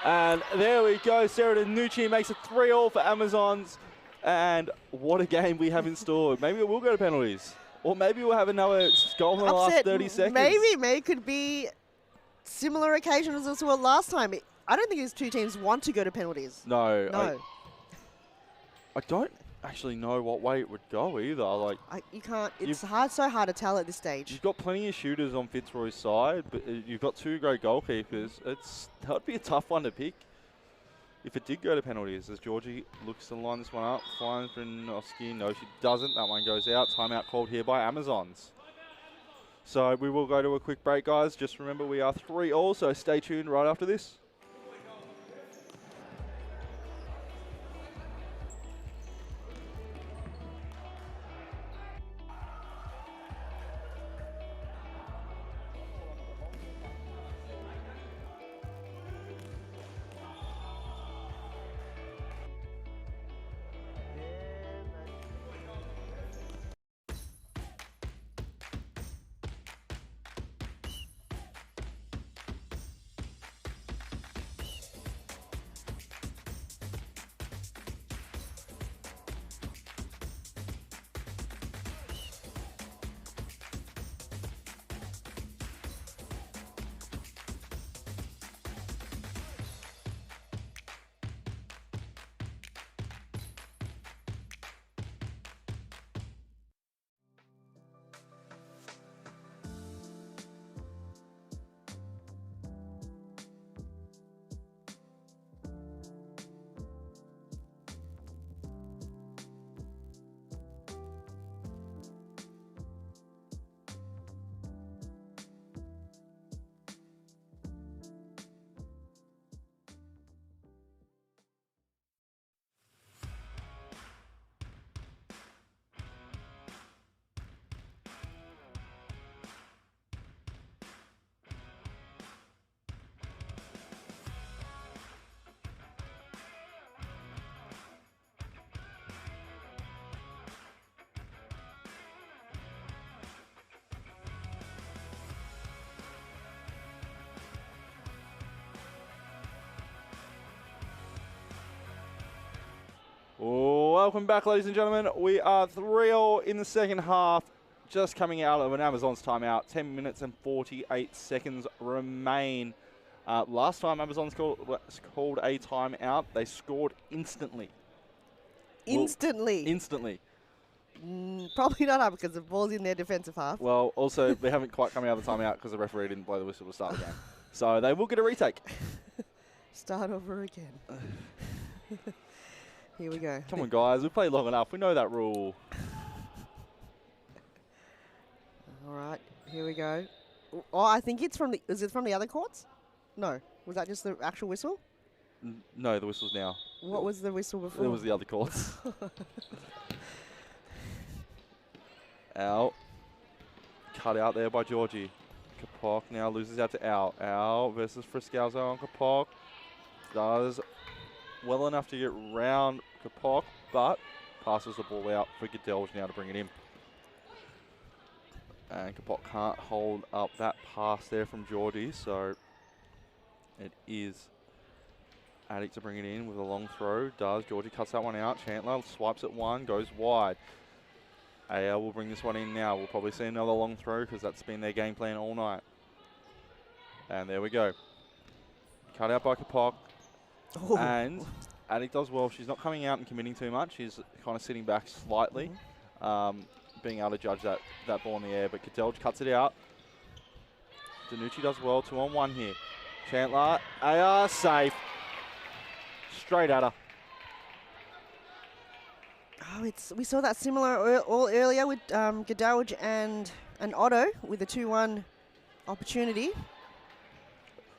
And there we go. Sarah Danucci makes it 3-3 for Amazons. And what a game we have in store. Maybe it will go to penalties. Or maybe we'll have another goal in the last 30 seconds. Maybe could be similar occasions as well last time. I don't think these two teams want to go to penalties. No. No. I don't actually know what way it would go either. Like, you can't. It's so hard to tell at this stage. You've got plenty of shooters on Fitzroy's side, but you've got two great goalkeepers. That would be a tough one to pick if it did go to penalties. As Georgie looks to line this one up, finds Brynowski. No, she doesn't. That one goes out. Timeout called here by Amazons. So we will go to a quick break, guys. Just remember we are 3-3, so stay tuned right after this. Welcome back, ladies and gentlemen. We are 3-3 in the second half, just coming out of an Amazons timeout. 10 minutes and 48 seconds remain. Last time Amazons called a timeout, they scored instantly. Instantly. Probably not because the ball's in their defensive half. Well, also, they haven't quite come out of the timeout because the referee didn't blow the whistle to start the game. So they will get a retake. Start over again. Here we go. Come on, guys. We've played long enough. We know that rule. All right. Here we go. Oh, I think it's from the... Is it from the other courts? No. Was that just the actual whistle? No, the whistle's now. What was the whistle before? It was the other courts. Al. Cut out there by Georgie. Kapok now loses out to Al. Al versus Friscalzo on Kapok. Does well enough to get round Kapok, but passes the ball out for Goodell now to bring it in. And Kapok can't hold up that pass there from Georgie, so it is Attic to bring it in with a long throw. Georgie cuts that one out. Chandler swipes at one, goes wide. AL will bring this one in now. We'll probably see another long throw because that's been their game plan all night. And there we go. Cut out by Kapok. Ooh. And Attic does well. She's not coming out and committing too much. She's kind of sitting back slightly, being able to judge that ball in the air. But Cadelge cuts it out. Danucci does well. 2-on-1 here. Chandler, AR safe. Straight at her. Oh, we saw that similar all earlier with Cadelge and Otto with the 2-1 opportunity.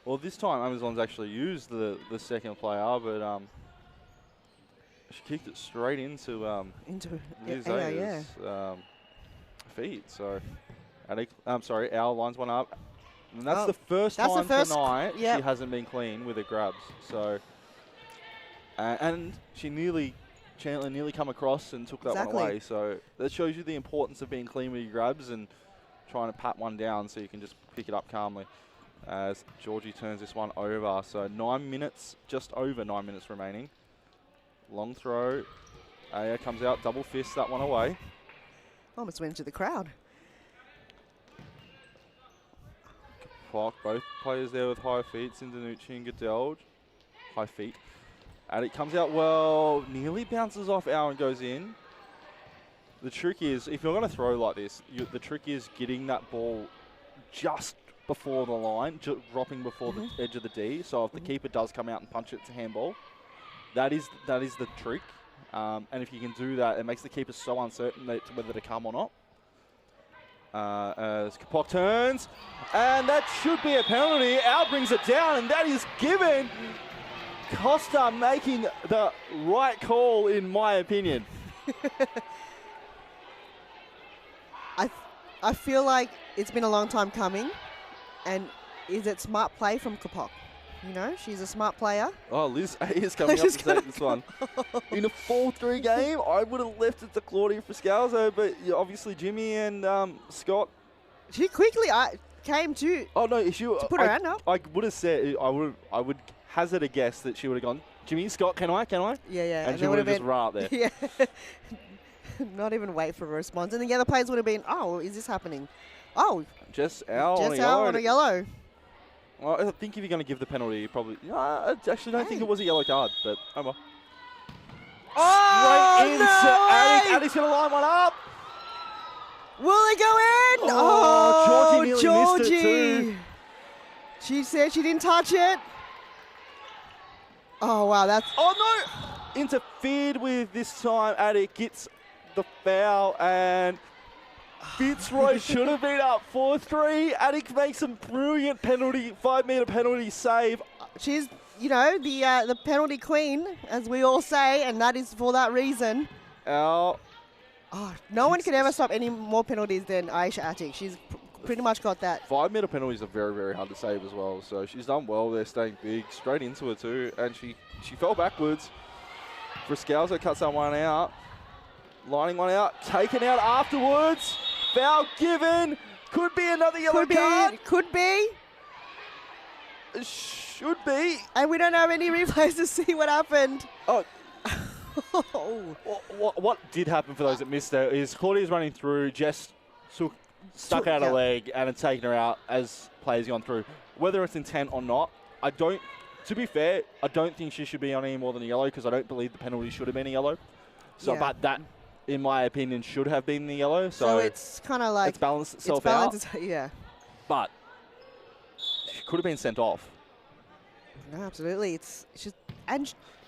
Well, this time Amazon's actually used the second player, but she kicked it straight into Liz Ayer's feet. So, Al lines one up. And that's the first time tonight she hasn't been clean with her grabs. So, and Chandler nearly come across and took that one away. So that shows you the importance of being clean with your grabs and trying to pat one down so you can just pick it up calmly. As Georgie turns this one over. So 9 minutes, just over 9 minutes remaining. Long throw. Aya comes out, double fist that one away. Almost went into the crowd. Both players there with high feet, Danucci and Cadelge. High feet. And it comes out well, nearly bounces off Al and goes in. The trick is, if you're going to throw like this, the trick is getting that ball just before the line, dropping before the edge of the D. So if the keeper does come out and punch it to handball, that is the trick. And if you can do that, it makes the keeper so uncertain whether to come or not. As Kapok turns, and that should be a penalty. Al brings it down, and that is given. Costa making the right call, in my opinion. I feel like it's been a long time coming, and is it smart play from Kapok? You know, she's a smart player. Oh, Liz A is coming up to take this one. In a 4-3 game, I would have left it to Claudia Friscalzo, but obviously Jimmy and Scott. She quickly came to. Oh no, to put her hand up. I would have said I would hazard a guess that she would have gone, Jimmy, Scott, can I? Yeah. And she would have just run up there. Yeah. Not even wait for a response, and the other players would have been, oh, is this happening? Oh, just Al on a yellow. Well, I think if you're going to give the penalty, you probably... No, I actually don't think it was a yellow card, but oh well. Oh, straight into Addic's going to line one up. Will it go in? Georgie nearly missed it too. She said she didn't touch it. Oh, wow, that's... Oh, no! Interfered with this time. Addic gets the foul, and Fitzroy should have been up 4-3. Addic makes some brilliant 5-meter penalty save. She's, the penalty queen, as we all say, and that is for that reason. No one can ever stop any more penalties than Aisha Attic. She's pretty much got that. 5-meter penalties are very, very hard to save as well. So she's done well there, staying big, straight into it too. And she fell backwards. Friscalzo cuts that one out. Lining one out, taken out afterwards. Foul given. Could be another yellow card. Could be. Should be. And we don't have any replays to see what happened. Oh. What did happen for those that missed it is Claudia's running through, Jess stuck out a leg and had taken her out as players gone through. Whether it's intent or not, to be fair, I don't think she should be on any more than a yellow because I don't believe the penalty should have been a yellow. So, but that, in my opinion, should have been the yellow. So it's kind of like... It's balanced itself out. Yeah. But she could have been sent off. No, absolutely.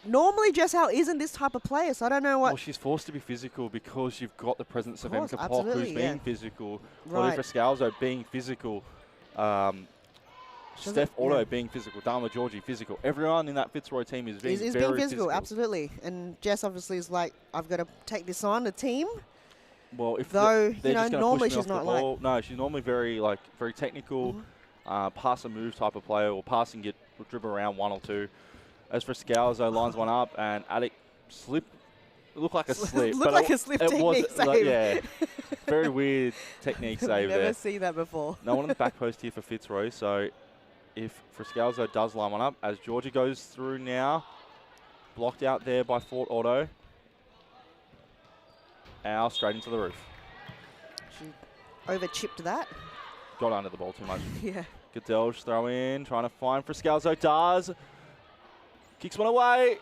Normally Jess Howe isn't this type of player, so I don't know what... Well, she's forced to be physical because you've got the presence of Emka Pop, who's being physical, Claudia Friscalzo being physical, Steph Otto being physical, Dharma Georgie physical. Everyone in that Fitzroy team is being very physical. Absolutely. And Jess obviously is like, I've got to take this on, the team. Well, if normally she's not like... No, she's normally very technical, pass and move type of player, or pass and dribble around one or two. As for Scalzo, lines one up, and Attic slip. It looked like a slip. Looked like a slip technique save. Very weird technique save there. Never seen that before. No one on the back post here for Fitzroy, so if Friscalzo does line one up, as Georgia goes through now, blocked out there by Fort Otto. Al straight into the roof. She over-chipped that. Got under the ball too much. Yeah. Goodell's throw in, trying to find Friscalzo. Does. Kicks one away.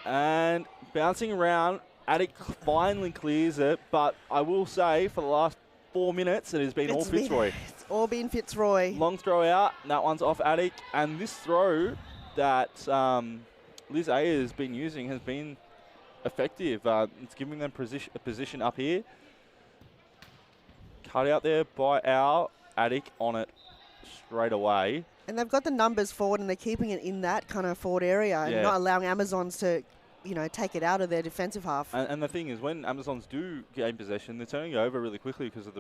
And bouncing around. Attic finally clears it. But I will say, for the last 4 minutes, it has been all Fitzroy. It's all been Fitzroy. Long throw out. And that one's off Attic. And this throw that Liz A has been using has been effective. It's giving them a position up here. Cut out there by our Attic on it straight away. And they've got the numbers forward and they're keeping it in that kind of forward area and not allowing Amazons to, take it out of their defensive half. And the thing is, when Amazons do gain possession, they're turning it over really quickly because of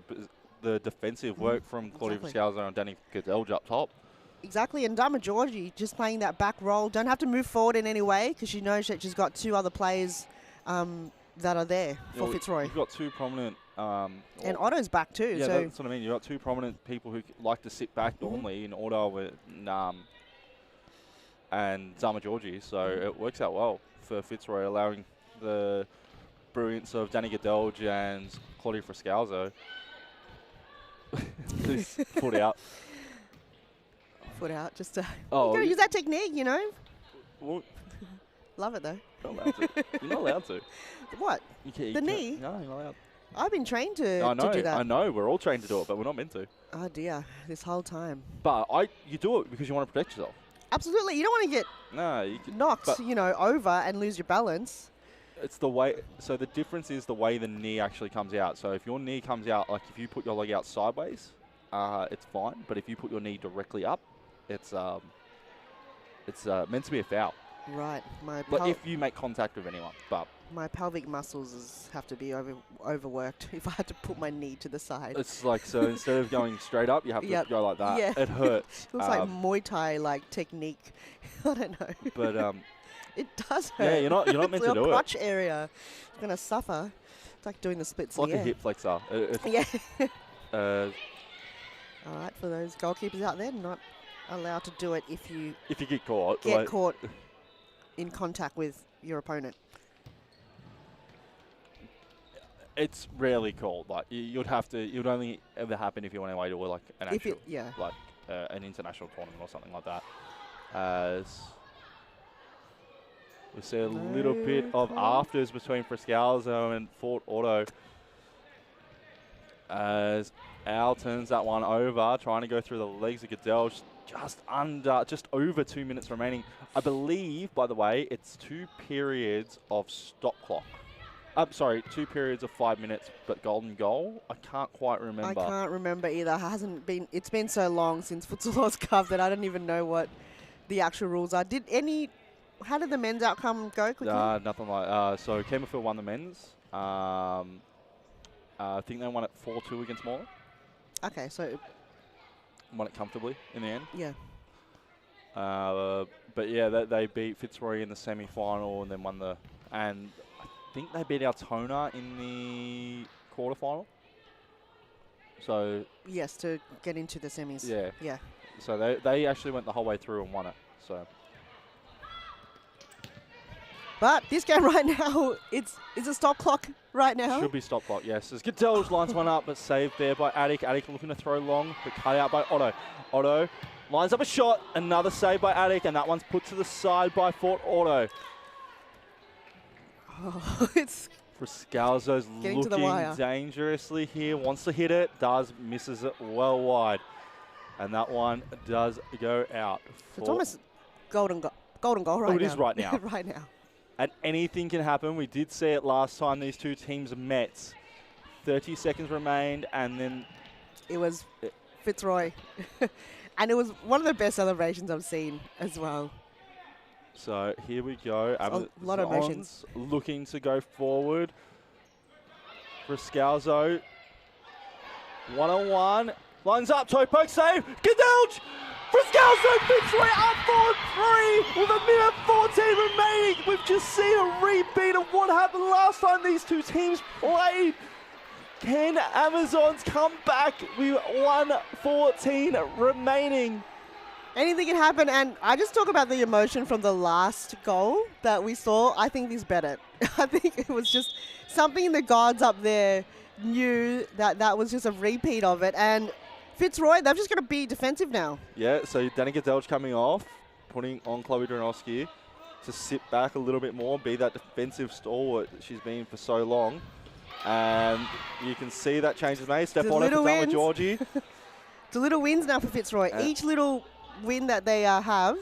the defensive work from Claudia Friscalzo and Danny Goodell up top. Exactly, and Dama Georgie just playing that back role. Don't have to move forward in any way because she knows that she's got 2 other players that are there for Fitzroy. You've got 2 prominent... and Otto's back too. Yeah, so that's what I mean. You've got 2 prominent people who like to sit back normally in Otto and Dama Georgie, so it works out well for Fitzroy, allowing the brilliance of Danny Goodell and Claudia Friscalzo. Foot out. Foot out, just to you gotta use that technique, Well, Love it though. You're not allowed to. You're not allowed to. What? The knee? No, you're not allowed. I've been trained to do that. I know. We're all trained to do it, but we're not meant to. Oh dear, this whole time. But you do it because you want to protect yourself. Absolutely, you don't want to get knocked, over and lose your balance. It's the way. So the difference is the way the knee actually comes out. So if your knee comes out, like if you put your leg out sideways, it's fine. But if you put your knee directly up, it's meant to be a foul. Right. But if you make contact with anyone, but my pelvic muscles have to be overworked if I had to put my knee to the side. It's like, so instead of going straight up, you have to go like that. Yeah. It hurts. It looks like Muay Thai technique. I don't know. But it does hurt. Yeah, you're not meant to do it. The crotch area is going to suffer. It's like doing the splits. It's like a hip flexor. Yeah. All right, for those goalkeepers out there, not allowed to do it if you get caught. Get caught in contact with your opponent. It's rarely called. Like you'd only ever happen if you went away to like an actual, an international tournament or something like that. As we see a little bit of afters between Friscalzo and Fort Auto. As Al turns that one over, trying to go through the legs of Goodell, just over 2 minutes remaining. I believe, by the way, it's 2 periods of stop clock. I'm sorry, 2 periods of 5 minutes, but golden goal. I can't quite remember. I can't remember either. It's been so long since Futsal World Cup that I don't even know what the actual rules are. How did the men's outcome go quickly? Nothing like. So Camerfield won the men's. I think they won it 4-2 against Moreland. Okay, so won it comfortably in the end. Yeah. But yeah, they beat Fitzroy in the semi-final and then won the. And I think they beat Altona in the quarterfinal. So. Yes, to get into the semis. Yeah. Yeah. So they actually went the whole way through and won it. So. But this game right now, it's a stop clock right now. Should be stop clock, yes. As Goodell lines one up, but saved there by Attic. Attic looking to throw long, but cut out by Otto. Otto lines up a shot, another save by Attic, and that one's put to the side by Fort Otto. Oh, it's Friscalzo's looking dangerously here, wants to hit it, misses it well wide. And that one does go out. It's almost golden goal right now. It is right now. Right now. And anything can happen. We did see it last time these two teams met. 30 seconds remained, and then it was Fitzroy. And it was one of the best celebrations I've seen as well. So here we go. A lot of emotions. Looking to go forward. Friscalzo. 1-on-1. Lines up. Toe poke save. Goodell! Friscalzo Fitzroy up 4-3 with a minute 14 remaining. We've just seen a repeat of what happened last time these two teams played. Can Amazons come back with 1:14 remaining? Anything can happen, and I just talk about the emotion from the last goal that we saw. I think this better. I think it was just something the guards up there knew that was just a repeat of it. And Fitzroy, they're just going to be defensive now. Yeah, so Danica Delge coming off, putting on Chloe Dronowski to sit back a little bit more, be that defensive stalwart that she's been for so long. And you can see that change is made. Step on it for Dama Georgie. It's little wins now for Fitzroy. Each little win that they have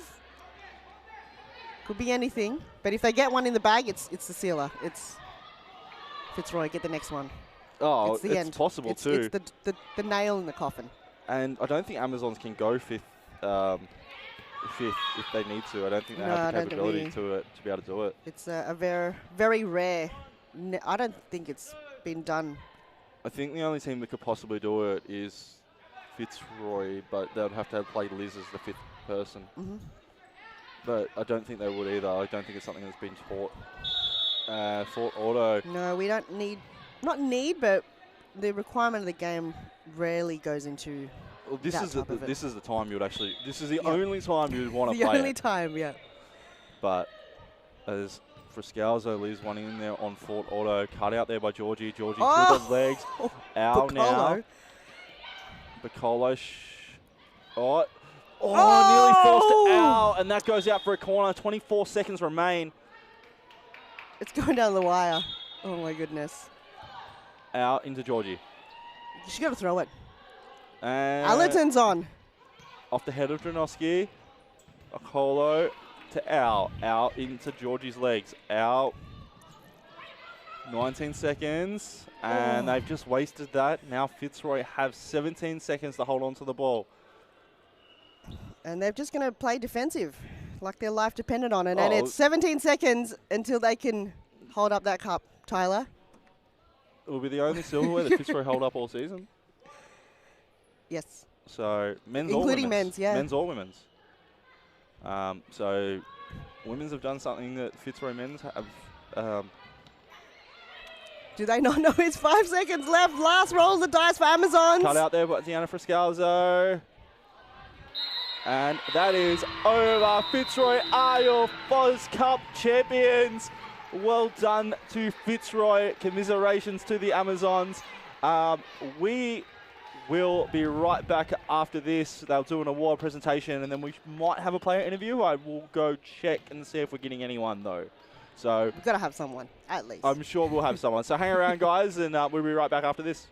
could be anything, but if they get one in the bag, it's the sealer. It's Fitzroy, get the next one. Oh, it's the end. Possible too. It's the nail in the coffin. And I don't think Amazons can go fifth if they need to. I don't think they have the capability to be able to do it. It's a very, very rare. I don't think it's been done. I think the only team that could possibly do it is Fitzroy, but they would have to play Liz as the fifth person. But I don't think they would either. I don't think it's something that's been taught. Fort Auto. No, we don't need, but the requirement of the game rarely goes into. Well, this is the time you would actually. This is the only time you would want to play. The only time, yeah. But as Friscalzo leaves one in there on Fort Auto, cut out there by Georgie. Georgie through the legs. Out now. Bacolo. Nearly forced it out, and that goes out for a corner. 24 seconds remain. It's going down the wire. Oh my goodness. Out into Georgie. She's got to throw it. And Allerton's on. Off the head of Dronoski. Bacolo to Al. Out into Georgie's legs. Out. 19 seconds. And they've just wasted that. Now Fitzroy have 17 seconds to hold on to the ball. And they're just going to play defensive, like their life depended on it. And it's 17 seconds until they can hold up that cup, Tyler. It will be the only silverware that Fitzroy hold up all season. Yes. So men's including or women's. Men's, yeah. Men's or women's. So women's have done something that Fitzroy men's have. Do they not know it's 5 seconds left? Last roll of the dice for Amazons. Cut out there by Deanna Friscalzo. And that is over. Fitzroy are your Foz Cup champions. Well done to Fitzroy. Commiserations to the Amazons. We will be right back after this. They'll do an award presentation, and then we might have a player interview. I will go check and see if we're getting anyone, though. So we've got to have someone, at least. I'm sure we'll have someone. So hang around, guys, and we'll be right back after this.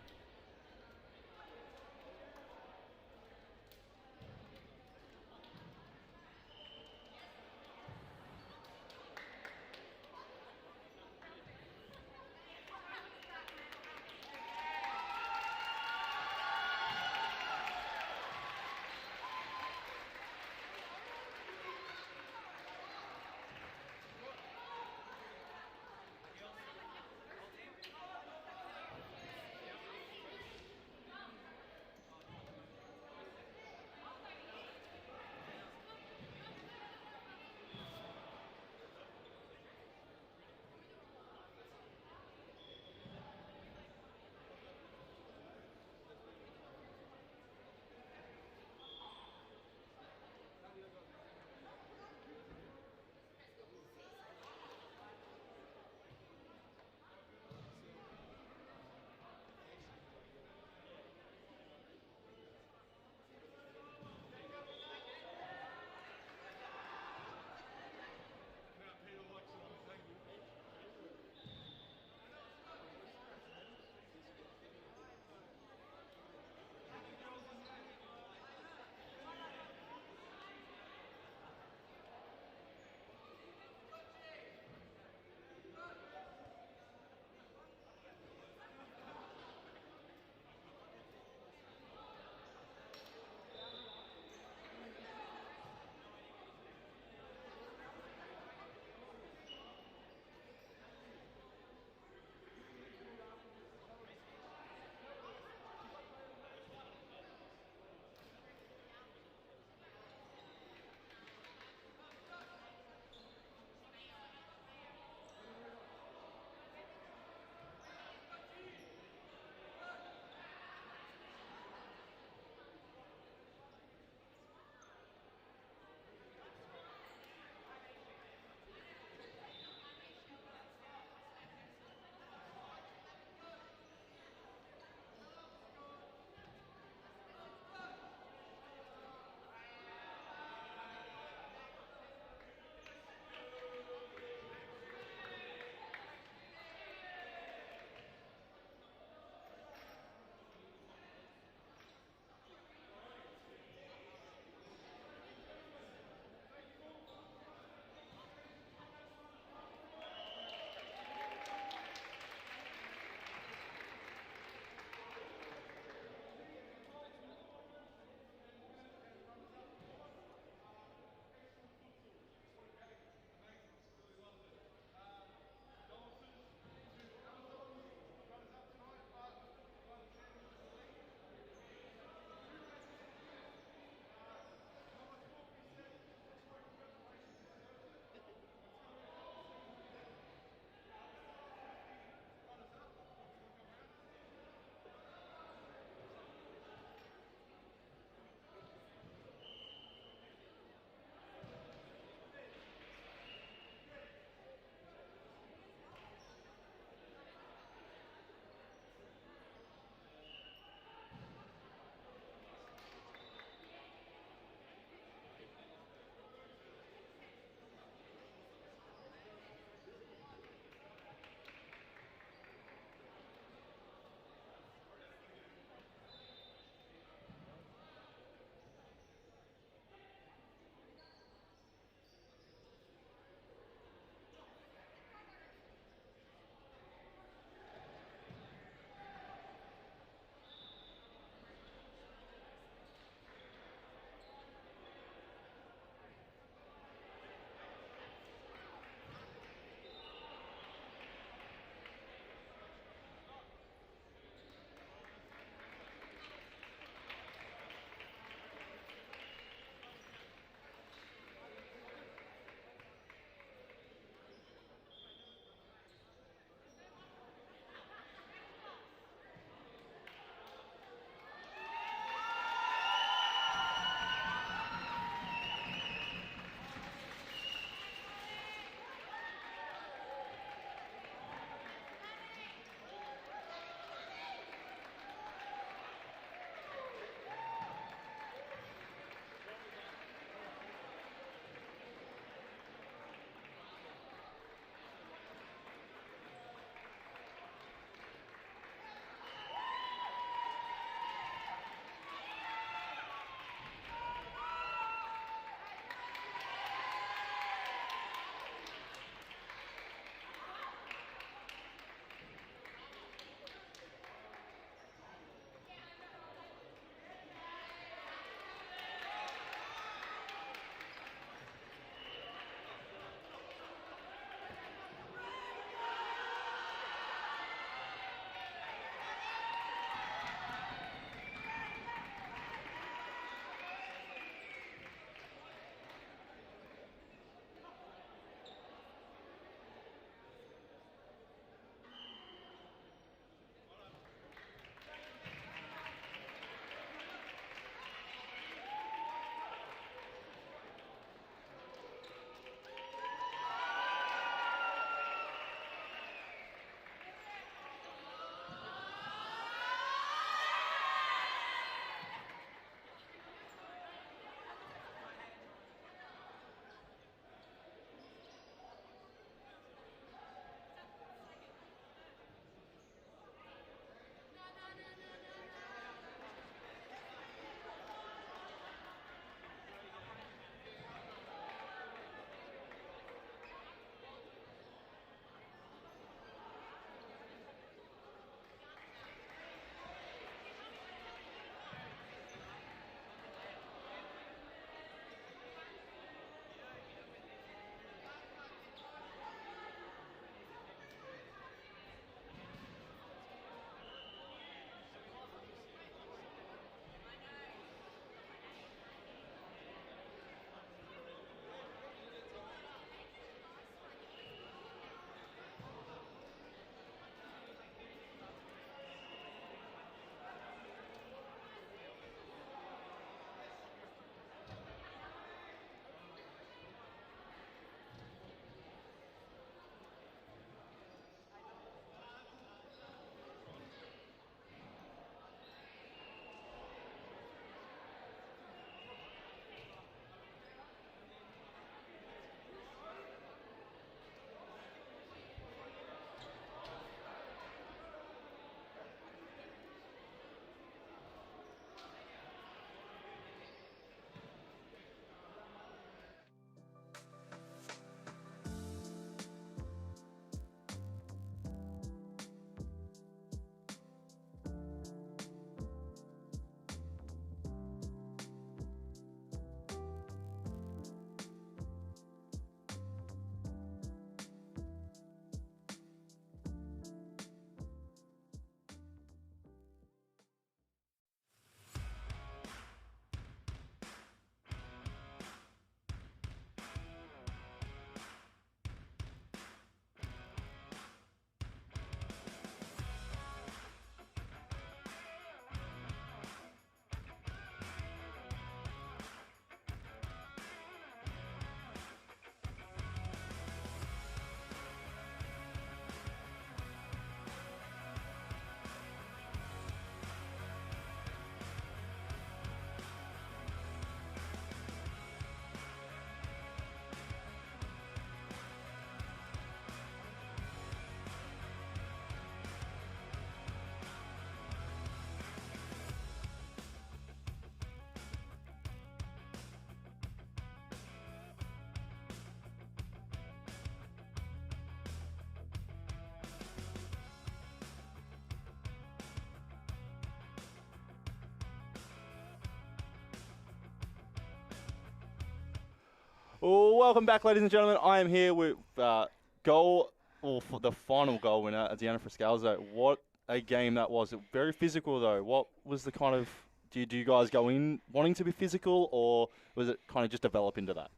Well, welcome back, ladies and gentlemen. I am here with for the final goal winner, Deanna Friscalzo. What a game that was. Very physical, though. What was the kind of... Do you guys go in wanting to be physical, or was it kind of just develop into that?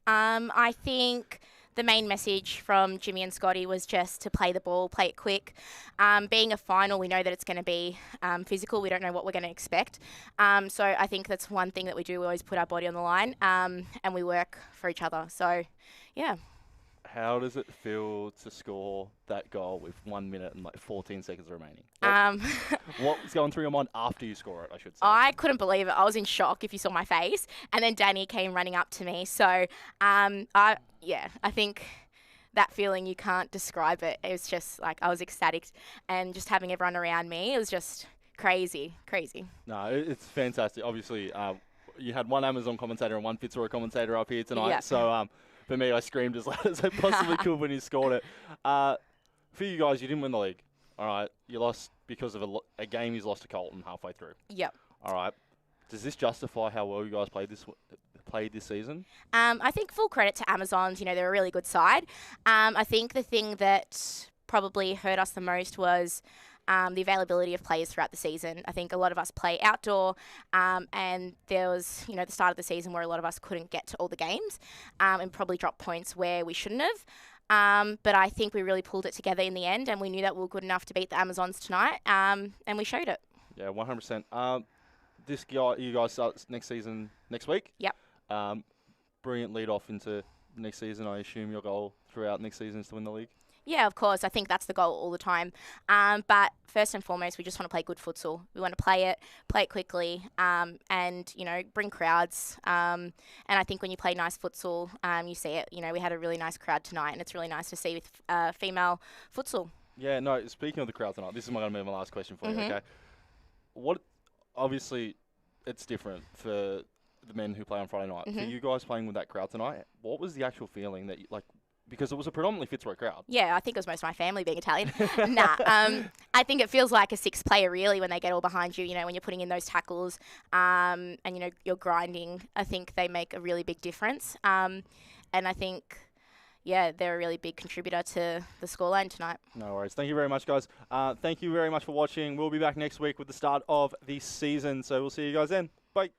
I think the main message from Jimmy and Scotty was just to play the ball, play it quick. Being a final, we know that it's going to be physical. We don't know what we're going to expect. So I think that's one thing that we do. We always put our body on the line, and we work for each other. So, yeah. How does it feel to score that goal with 1 minute and 14 seconds remaining? What's going through your mind after you score it, I should say? I couldn't believe it. I was in shock if you saw my face. And then Danny came running up to me. So, I think that feeling, you can't describe it. It was just I was ecstatic, and just having everyone around me, it was just crazy. No, it's fantastic. Obviously, you had one Amazon commentator and one Fitzroy commentator up here tonight. Yep. So, for me, I screamed as loud as I possibly could when you scored it. For you guys, you didn't win the league. All right. You lost because of a game you lost to Colton halfway through. Yep. All right. Does this justify how well you guys played this season? I think full credit to Amazons. They're a really good side. I think the thing that probably hurt us the most was the availability of players throughout the season. I think a lot of us play outdoor, and there was, the start of the season where a lot of us couldn't get to all the games, and probably dropped points where we shouldn't have. But I think we really pulled it together in the end, and we knew that we were good enough to beat the Amazons tonight, and we showed it. Yeah, 100%. You guys start next season next week. Yep. Brilliant lead off into next season. I assume your goal throughout next season is to win the league? Yeah, of course. I think that's the goal all the time. But first and foremost, we just want to play good futsal. We want to play it quickly, and, bring crowds. And I think when you play nice futsal, you see it. We had a really nice crowd tonight, and it's really nice to see with female futsal. Yeah, no, speaking of the crowd tonight, this is going to be my last question for you, okay? Obviously, it's different for the men who play on Friday night. For you guys playing with that crowd tonight, what was the actual feeling that, because it was a predominantly Fitzroy crowd? Yeah, I think it was most of my family being Italian. I think it feels like a sixth player, really, when they get all behind you, when you're putting in those tackles, and, you're grinding. I think they make a really big difference. And I think, they're a really big contributor to the scoreline tonight. No worries. Thank you very much, guys. Thank you very much for watching. We'll be back next week with the start of the season, so we'll see you guys then. Bye.